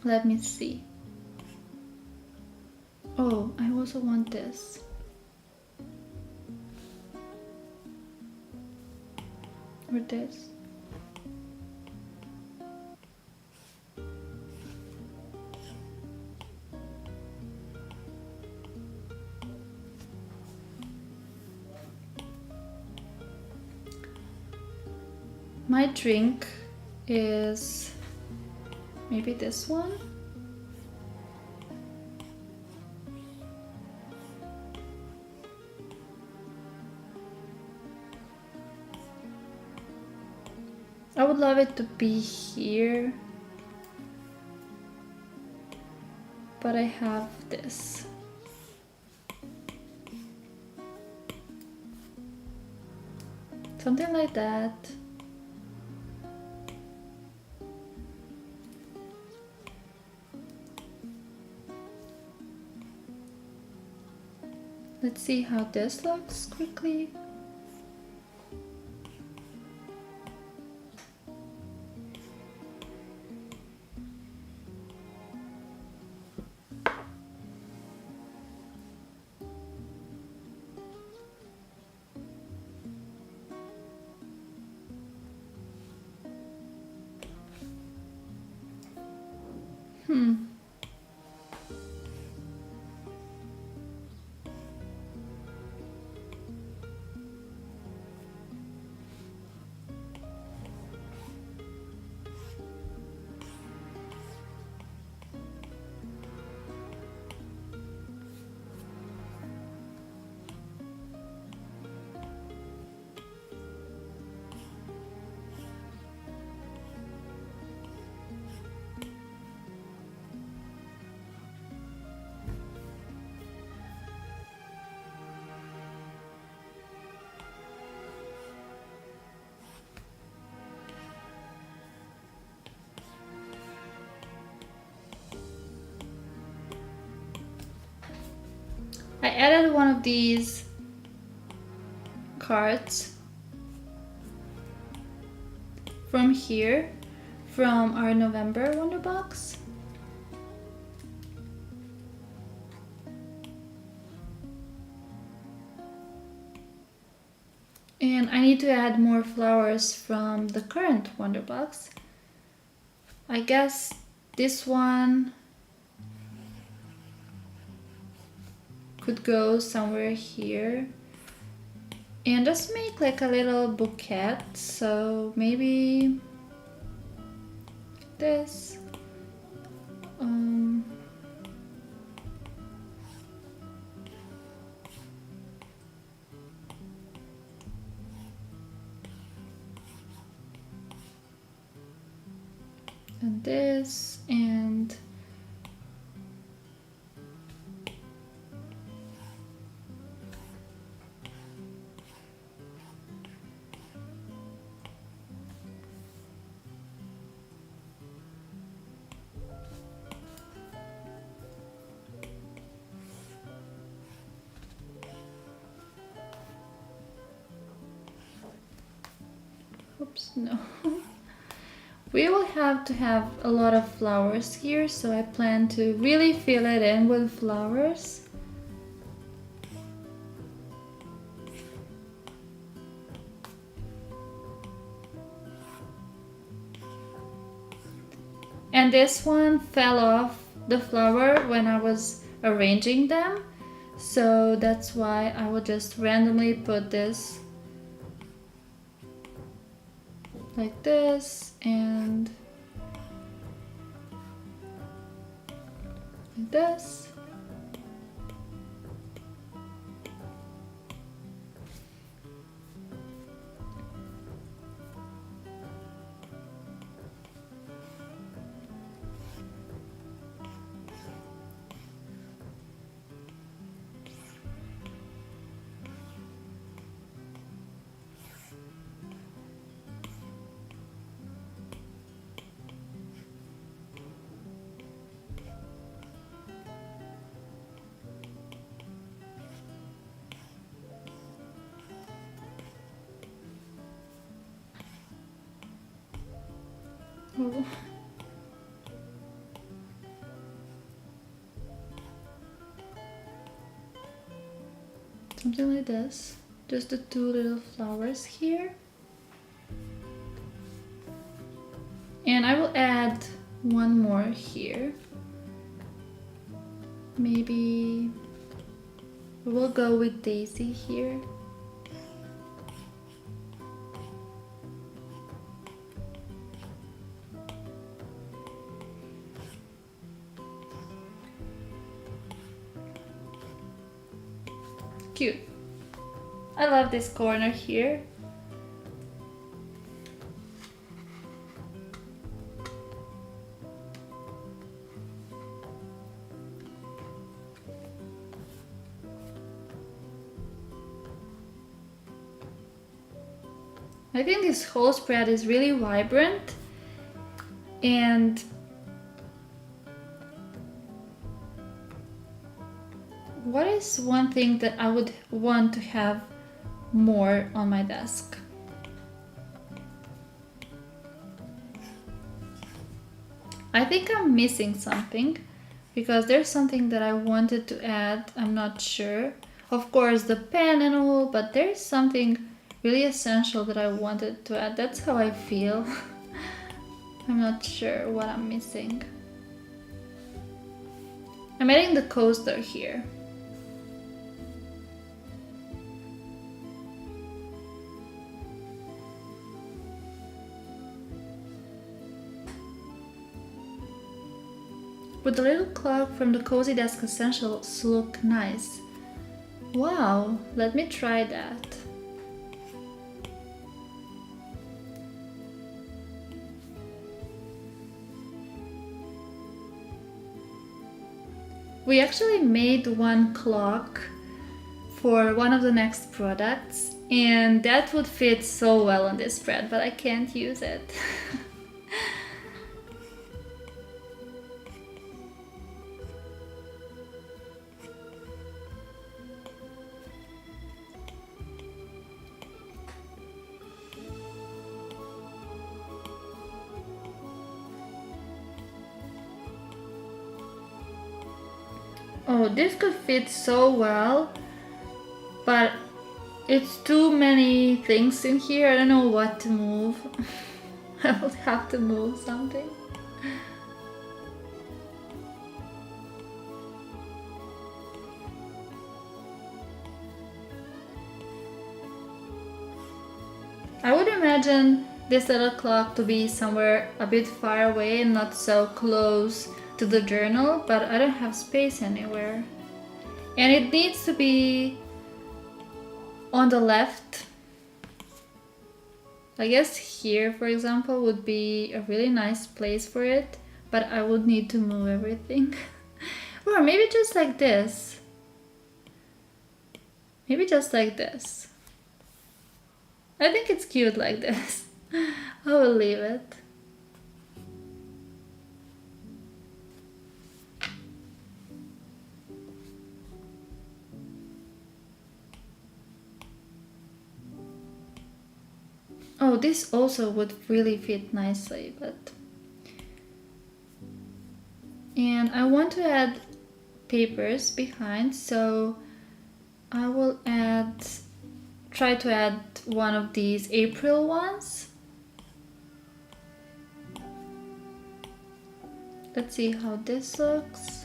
Let me see. Oh, I also want this. Or this. My drink is maybe this one. I would love it to be here, but I have this. Something like that. Let's see how this looks quickly. added one of these cards from here, from our November Wonder Box. And I need to add more flowers from the current Wonder Box. I guess this one could go somewhere here. And just make like a little bouquet, so maybe this. And this, and oops, no. We will have to have a lot of flowers here, so I plan to really fill it in with flowers. And this one fell off the flower when I was arranging them, so that's why I will just randomly put this like this and like this. Oh. Something like this, just the two little flowers here. And I will add one more here. Maybe we will go with Daisy here. Cute. I love this corner here. I think this whole spread is really vibrant, and what is one thing that I would want to have more on my desk? I think I'm missing something, because there's something that I wanted to add. I'm not sure. Of course, the pen and all, but there's something really essential that I wanted to add. That's how I feel. I'm not sure what I'm missing. I'm adding the coaster here. Would the little clock from the Cozy Desk Essentials look nice? Wow, let me try that. We actually made one clock for one of the next products, and that would fit so well on this spread, but I can't use it. Oh, this could fit so well, but it's too many things in here. I don't know what to move. I will have to move something. I would imagine this little clock to be somewhere a bit far away and not so close to the journal, but I don't have space anywhere. And it needs to be on the left. I guess here, for example, would be a really nice place for it, but I would need to move everything. Or maybe just like this. Maybe just like this. I think it's cute like this. I will leave it. Oh, this also would really fit nicely, but... And I want to add papers behind, so I will try to add one of these April ones. Let's see how this looks.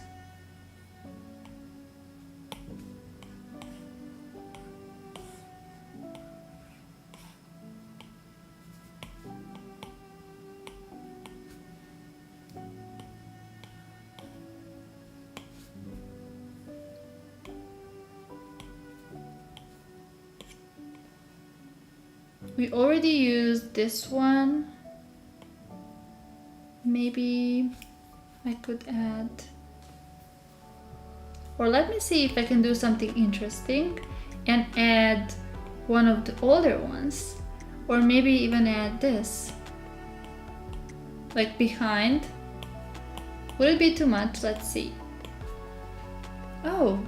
We already used this one. Maybe I could add... Or let me see if I can do something interesting and add one of the older ones. Or maybe even add this. Like behind. Would it be too much? Let's see. Oh.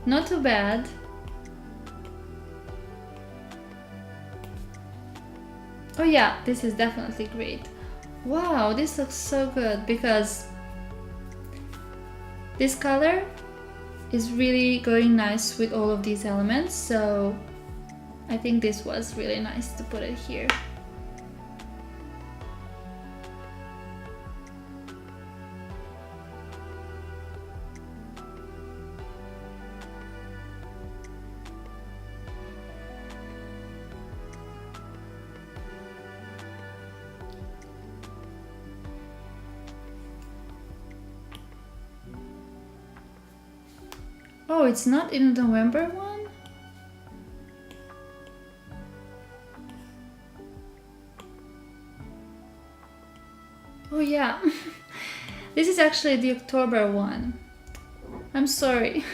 Not too bad. Oh yeah, this is definitely great. Wow, this looks so good because this color is really going nice with all of these elements, so I think this was really nice to put it here. Oh, it's not in the November one? Oh yeah, this is actually the October one. I'm sorry.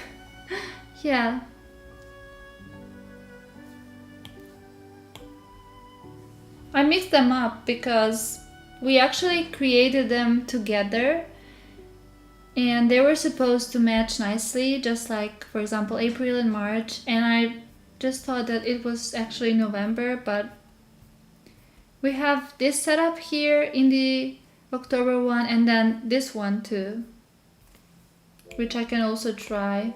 Yeah. I mixed them up because we actually created them together. And they were supposed to match nicely, just like, for example, April and March. And I just thought that it was actually November, but we have this setup here in the October one and then this one too, which I can also try.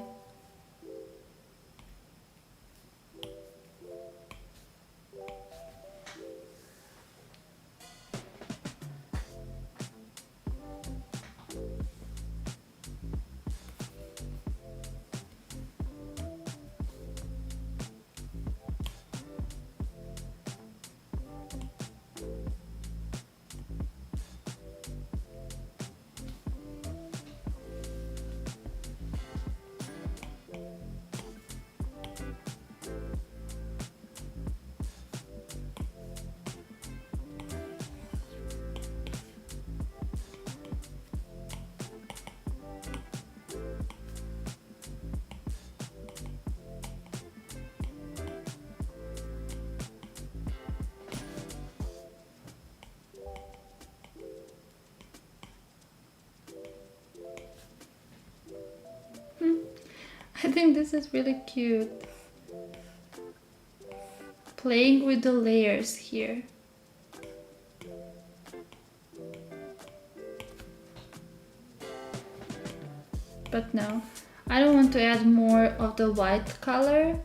I think this is really cute. Playing with the layers here. But no, I don't want to add more of the white color.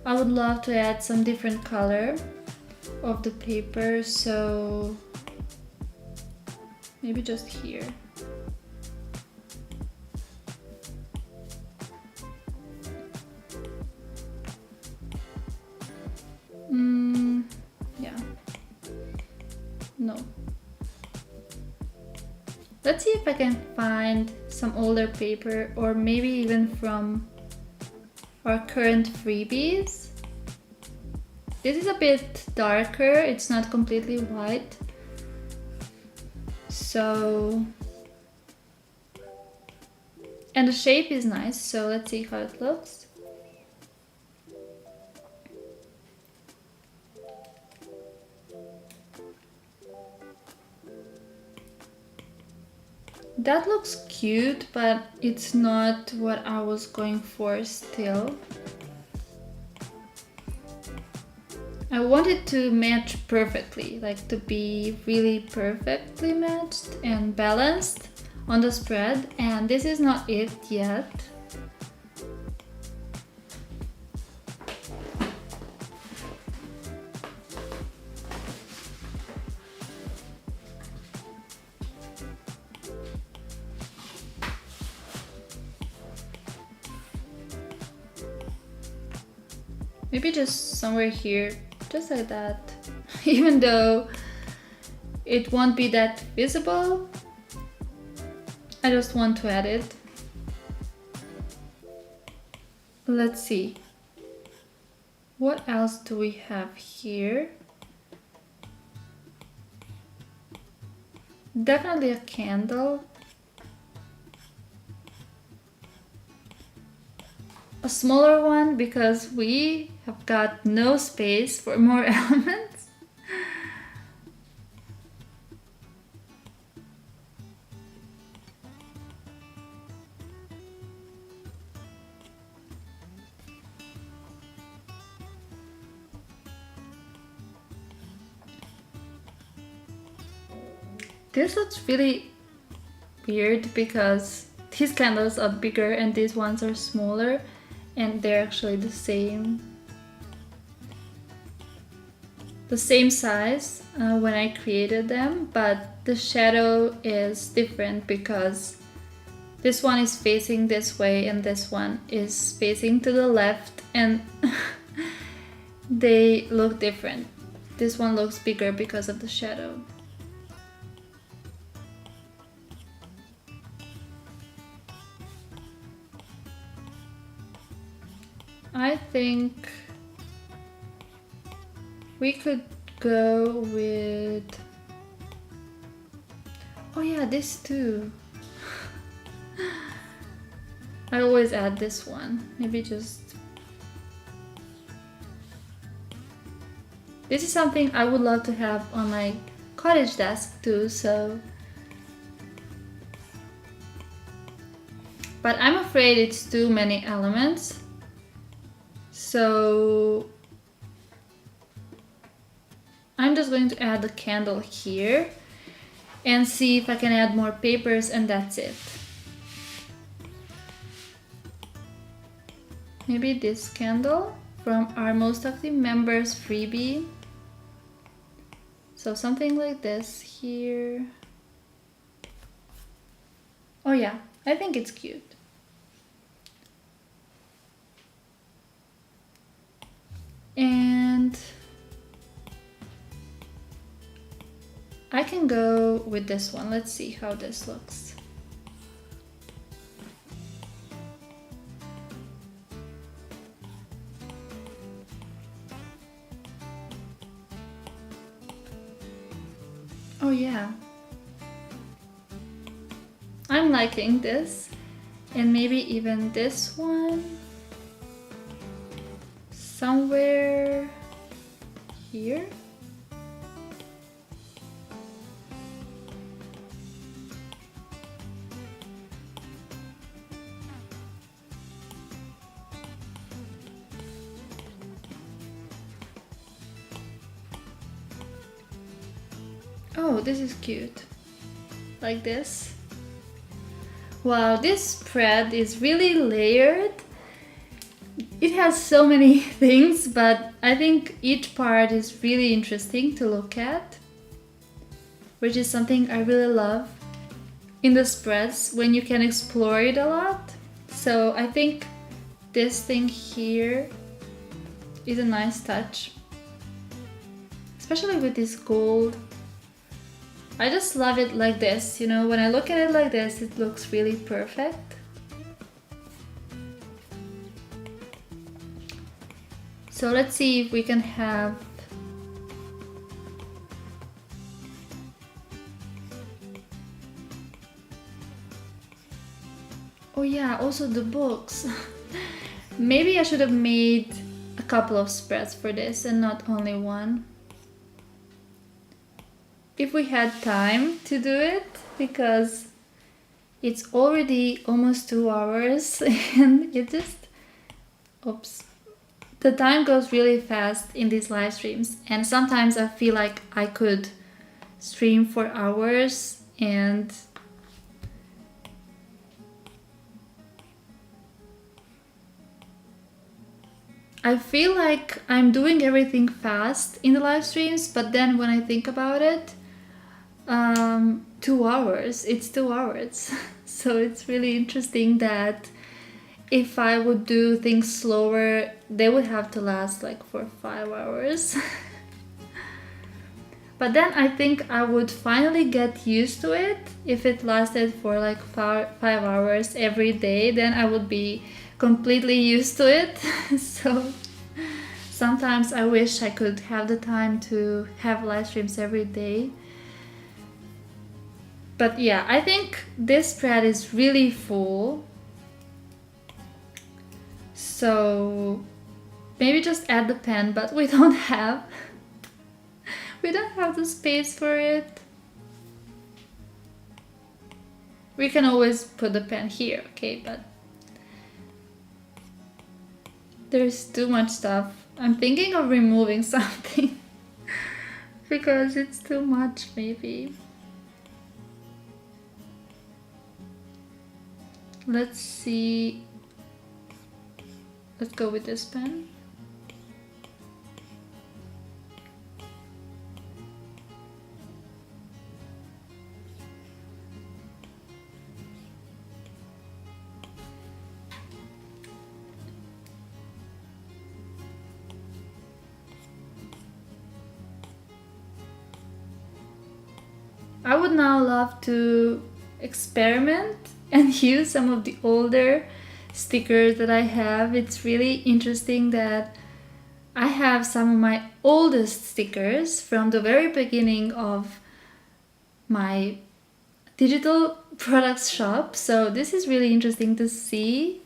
I would love to add some different color of the paper, so maybe just here. Yeah. No. Let's see if I can find some older paper, or maybe even from our current freebies. This is a bit darker, it's not completely white. So, and the shape is nice, so let's see how it looks. That looks cute, but it's not what I was going for still. I want it to match perfectly, like to be really perfectly matched and balanced on the spread, and this is not it yet. Maybe just somewhere here, just like that. Even though it won't be that visible, I just want to add it. Let's see. What else do we have here? Definitely a candle. A smaller one because we have got no space for more elements. This looks really weird because these candles are bigger and these ones are smaller, and they're actually the same size when I created them, but the shadow is different because this one is facing this way and this one is facing to the left, and they look different. This one looks bigger because of the shadow. I think we could go with, oh yeah, this too. I always add this one. Maybe just, this is something I would love to have on my cottage desk too, so. But I'm afraid it's too many elements. So I'm just going to add the candle here and see if I can add more papers, and that's it. Maybe this candle from our most active members freebie. So something like this here. Oh yeah, I think it's cute. And I can go with this one. Let's see how this looks. Oh yeah. I'm liking this. And maybe even this one. Somewhere here. Oh, this is cute. Like this. Wow, this spread is really layered. It has so many things, but I think each part is really interesting to look at, which is something I really love in the spreads when you can explore it a lot. So I think this thing here is a nice touch, especially with this gold. I just love it like this, you know, when I look at it like this, it looks really perfect. So let's see if we can have oh yeah, also the books. Maybe I should have made a couple of spreads for this and not only one. If we had time to do it, because it's already almost 2 hours and it just, oops. The time goes really fast in these live streams, and sometimes I feel like I could stream for hours and I feel like I'm doing everything fast in the live streams, but then when I think about it, 2 hours, it's 2 hours. So it's really interesting that if I would do things slower, they would have to last like for 5 hours. But then I think I would finally get used to it. If it lasted for like 5 hours every day, then I would be completely used to it. So sometimes I wish I could have the time to have live streams every day. But yeah, I think this spread is really full. So maybe just add the pen, but we don't have the space for it. We can always put the pen here, okay, but there's too much stuff. I'm thinking of removing something because it's too much maybe. Let's see. Let's go with this pen. I would now love to experiment and use some of the older stickers that I have. It's really interesting that I have some of my oldest stickers from the very beginning of my digital products shop. So this is really interesting to see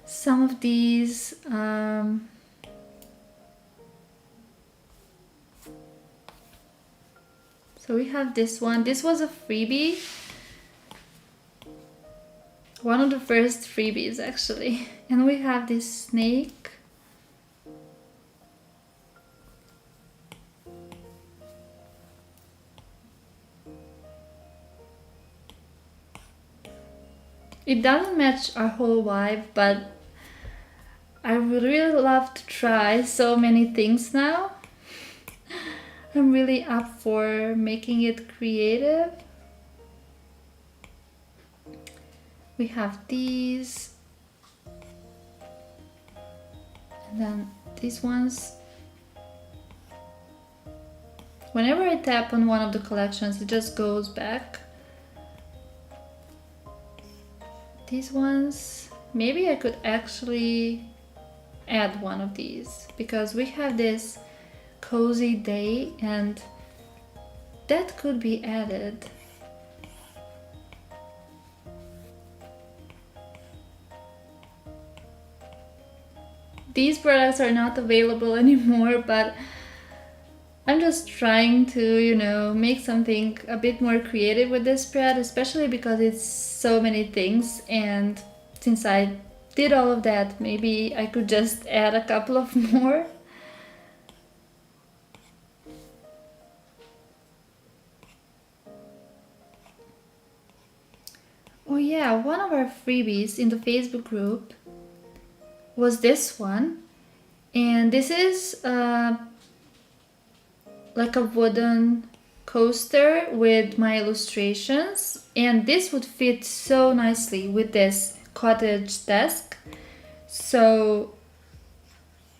some of these. So we have this one. This was a freebie. One of the first freebies actually. And we have this snake. It doesn't match our whole vibe, but I would really love to try so many things now. I'm really up for making it creative. We have these. And then these ones. Whenever I tap on one of the collections, it just goes back. These ones, maybe I could actually add one of these because we have this cozy day and that could be added. These products are not available anymore, but I'm just trying to, you know, make something a bit more creative with this spread, especially because it's so many things, and since I did all of that, maybe I could just add a couple of more. Oh yeah, one of our freebies in the Facebook group was this one. And this is like a wooden coaster with my illustrations. And this would fit so nicely with this cottage desk. So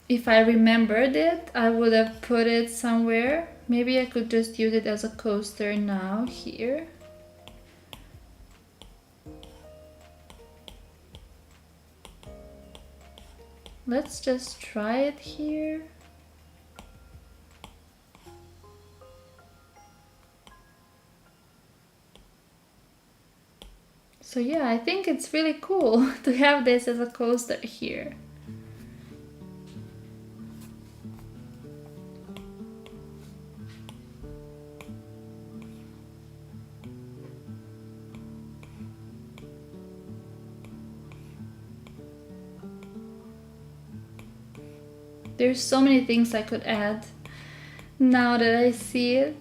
if I remembered it, I would have put it somewhere. Maybe I could just use it as a coaster now here. Let's just try it here. So yeah, I think it's really cool to have this as a coaster here. There's so many things I could add now that I see it.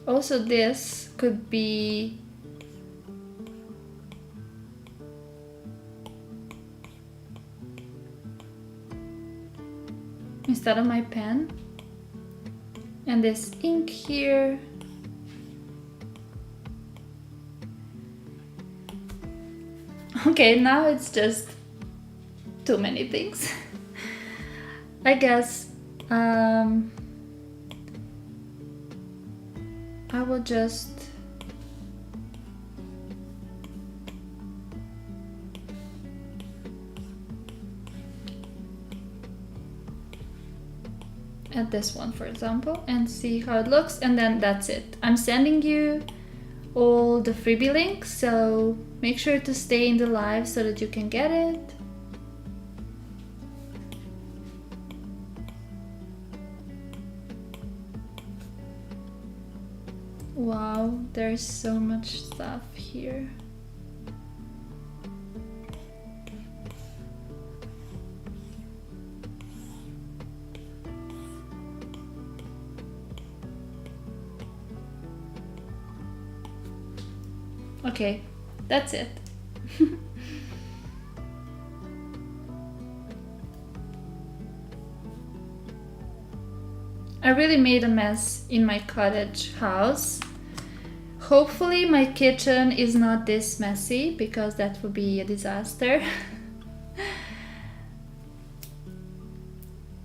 Also, this could be instead of my pen, and this ink here. Okay, now it's just too many things. I guess I will just add this one, for example, and see how it looks, and then that's it. I'm sending you all the freebie links, so make sure to stay in the live so that you can get it. Wow, there's so much stuff here. Okay, that's it. I really made a mess in my cottage house. Hopefully my kitchen is not this messy, because that would be a disaster.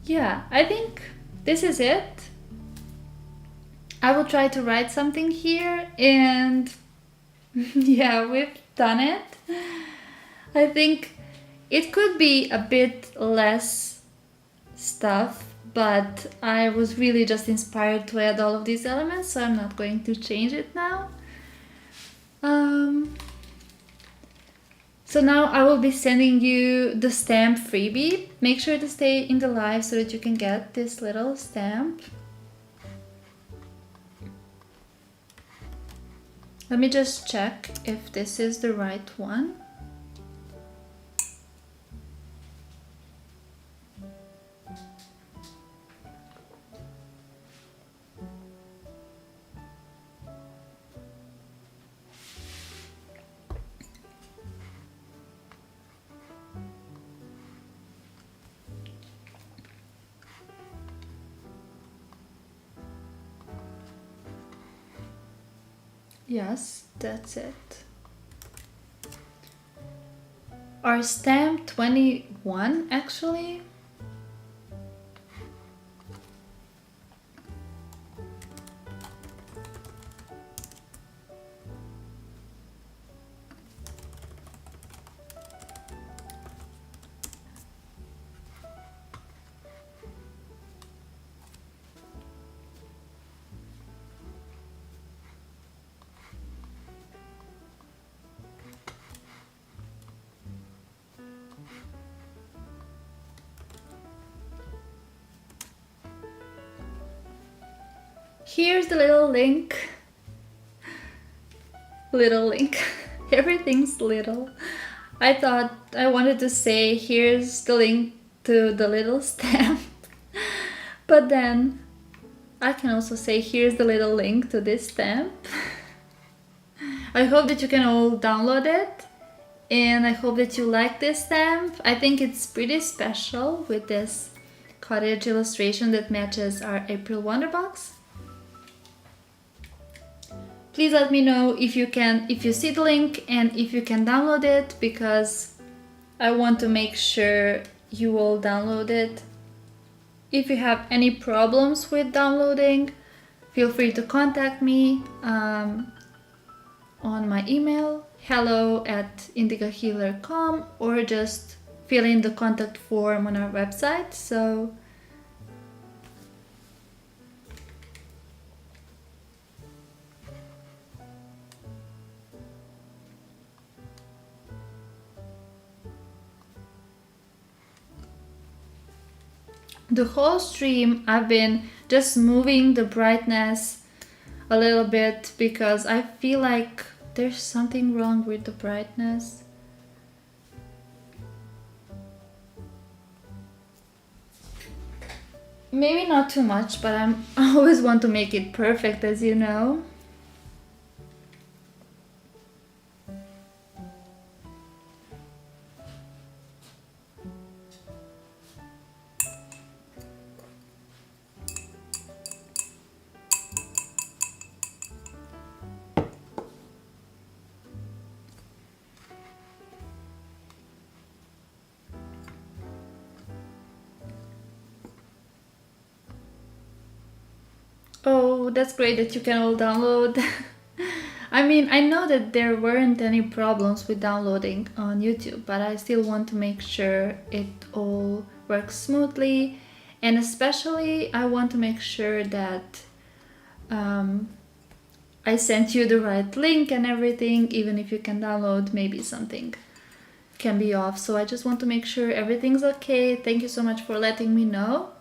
Yeah, I think this is it. I will try to write something here, and yeah, we've done it. I think it could be a bit less stuff, but I was really just inspired to add all of these elements, so I'm not going to change it now. So now I will be sending you the stamp freebie. Make sure to stay in the live so that you can get this little stamp. Let me just check if this is the right one. Yes, that's it. Our stamp 21 actually. Here's the little link. Little link. Everything's little. I thought I wanted to say here's the link to the little stamp. But then I can also say here's the little link to this stamp. I hope that you can all download it, and I hope that you like this stamp. I think it's pretty special with this cottage illustration that matches our April Wonder box. Please let me know if you see the link and if you can download it, because I want to make sure you all download it. If you have any problems with downloading, feel free to contact me on my email hello@indigohealer.com, or just fill in the contact form on our website. So the whole stream I've been just moving the brightness a little bit because I feel like there's something wrong with the brightness. Maybe not too much, but I always want to make it perfect, as you know. Oh, that's great that you can all download. I mean, I know that there weren't any problems with downloading on YouTube, but I still want to make sure it all works smoothly, and especially I want to make sure that I sent you the right link and everything. Even if you can download, maybe something can be off. So I just want to make sure everything's okay. Thank you so much for letting me know.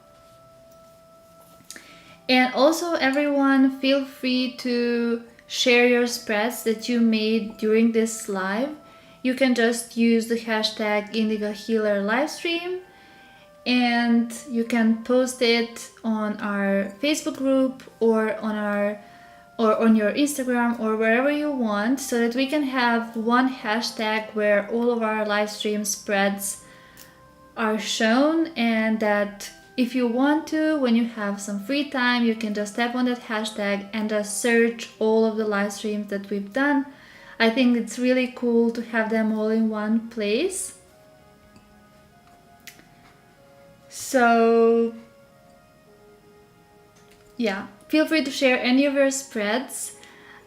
And also, everyone, feel free to share your spreads that you made during this live. You can just use the hashtag IndigoHealer livestream, and you can post it on our Facebook group or on your Instagram or wherever you want, so that we can have one hashtag where all of our live stream spreads are shown, and that if you want to, when you have some free time, you can just tap on that hashtag and just search all of the live streams that we've done. I think it's really cool to have them all in one place. So yeah, feel free to share any of your spreads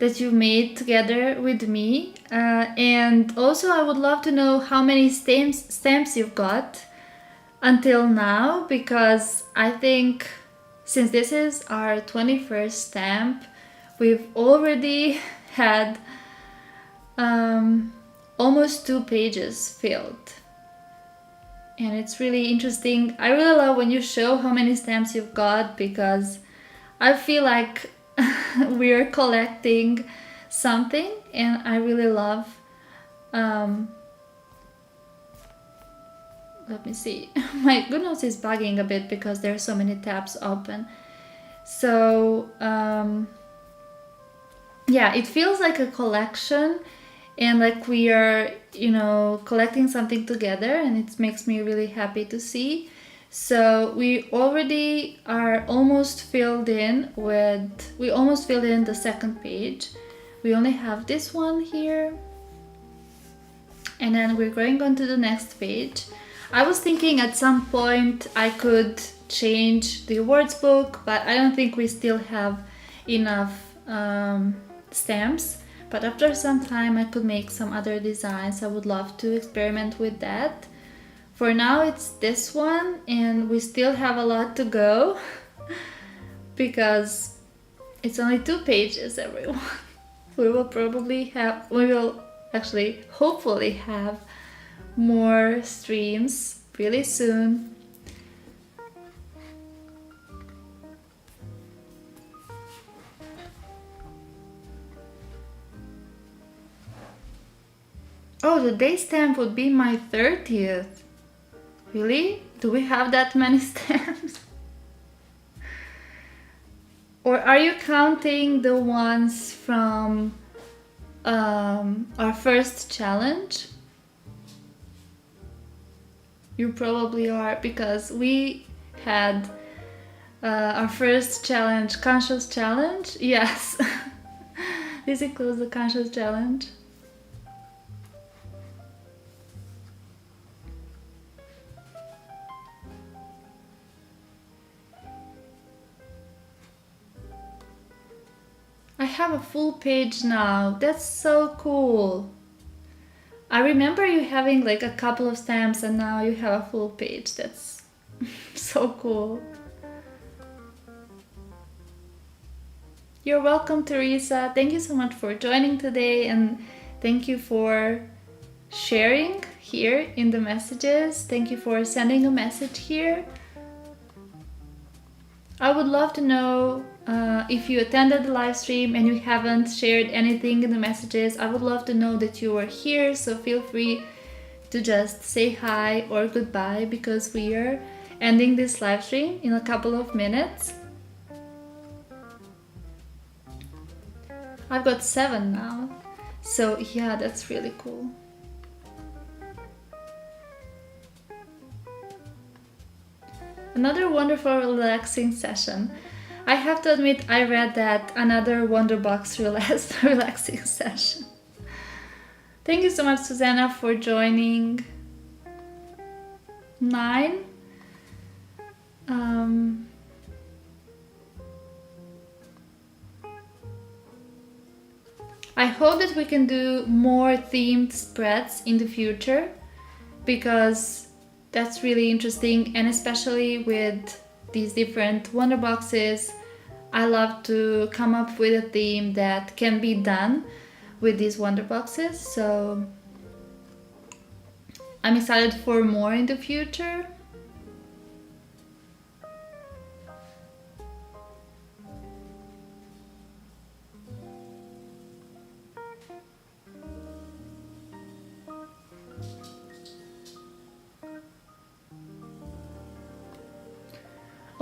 that you made together with me. And also, I would love to know how many stamps you've got until now, because I think since this is our 21st stamp, we've already had almost 2 pages filled. And it's really interesting. I really love when you show how many stamps you've got, because I feel like we're collecting something, and I really love let me see. My goodness is bugging a bit because there are so many tabs open. So yeah, it feels like a collection, and like we are, you know, collecting something together, and it makes me really happy to see. So we already are almost filled in the second page. We only have this one here, and then we're going on to the next page. I was thinking at some point I could change the awards book, but I don't think we still have enough stamps. But after some time I could make some other designs. I would love to experiment with that. For now it's this one, and we still have a lot to go because it's only 2 pages, everyone. We will actually hopefully have more streams really soon. Oh, the day stamp would be my 30th. Really? Do we have that many stamps? Or are you counting the ones from our first challenge? You probably are, because we had our first challenge, conscious challenge. Yes, this includes the conscious challenge. I have a full page now. That's so cool. I remember you having like a couple of stamps and now you have a full page. That's so cool. You're welcome, Teresa. Thank you so much for joining today, and thank you for sharing here in the messages. Thank you for sending a message here. I would love to know if you attended the live stream and you haven't shared anything in the messages. I would love to know that you are here, so feel free to just say hi or goodbye, because we are ending this live stream in a couple of minutes. I've got 7 now, so yeah, that's really cool. Another wonderful, relaxing session. I have to admit, I read that another Wonderbox relaxing session. Thank you so much, Susanna, for joining. 9. I hope that we can do more themed spreads in the future, because that's really interesting, and especially with these different wonder boxes, I love to come up with a theme that can be done with these wonder boxes. So I'm excited for more in the future.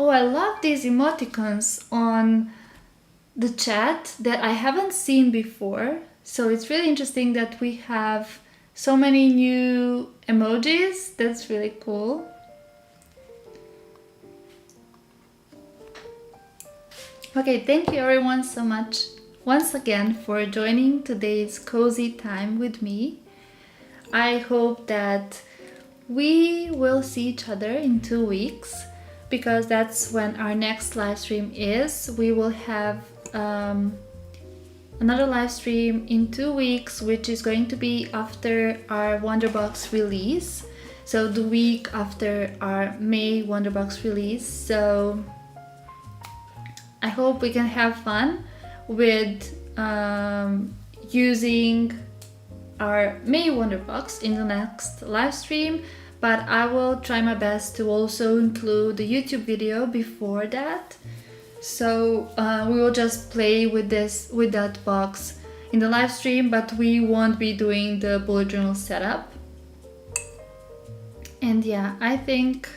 Oh, I love these emoticons on the chat that I haven't seen before. So it's really interesting that we have so many new emojis. That's really cool. Okay, thank you everyone so much once again for joining today's cozy time with me. I hope that we will see each other in 2 weeks, because that's when our next live stream is. We will have another live stream in 2 weeks, which is going to be after our Wonderbox release. So the week after our May Wonderbox release. So I hope we can have fun with using our May Wonderbox in the next live stream. But I will try my best to also include the YouTube video before that. So we will just play with that box in the live stream, but we won't be doing the bullet journal setup. And yeah, I think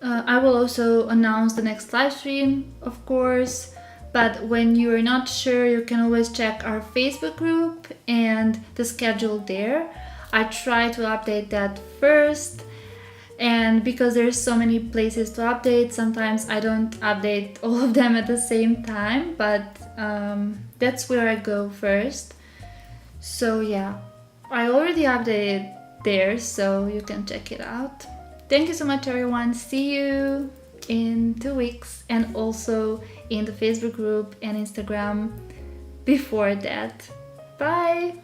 I will also announce the next live stream, of course. But when you're not sure, you can always check our Facebook group and the schedule there. I try to update that first, and because there's so many places to update, sometimes I don't update all of them at the same time, but that's where I go first. So yeah, I already updated there, so you can check it out. Thank you so much everyone. See you in 2 weeks, and also in the Facebook group and Instagram before that. Bye!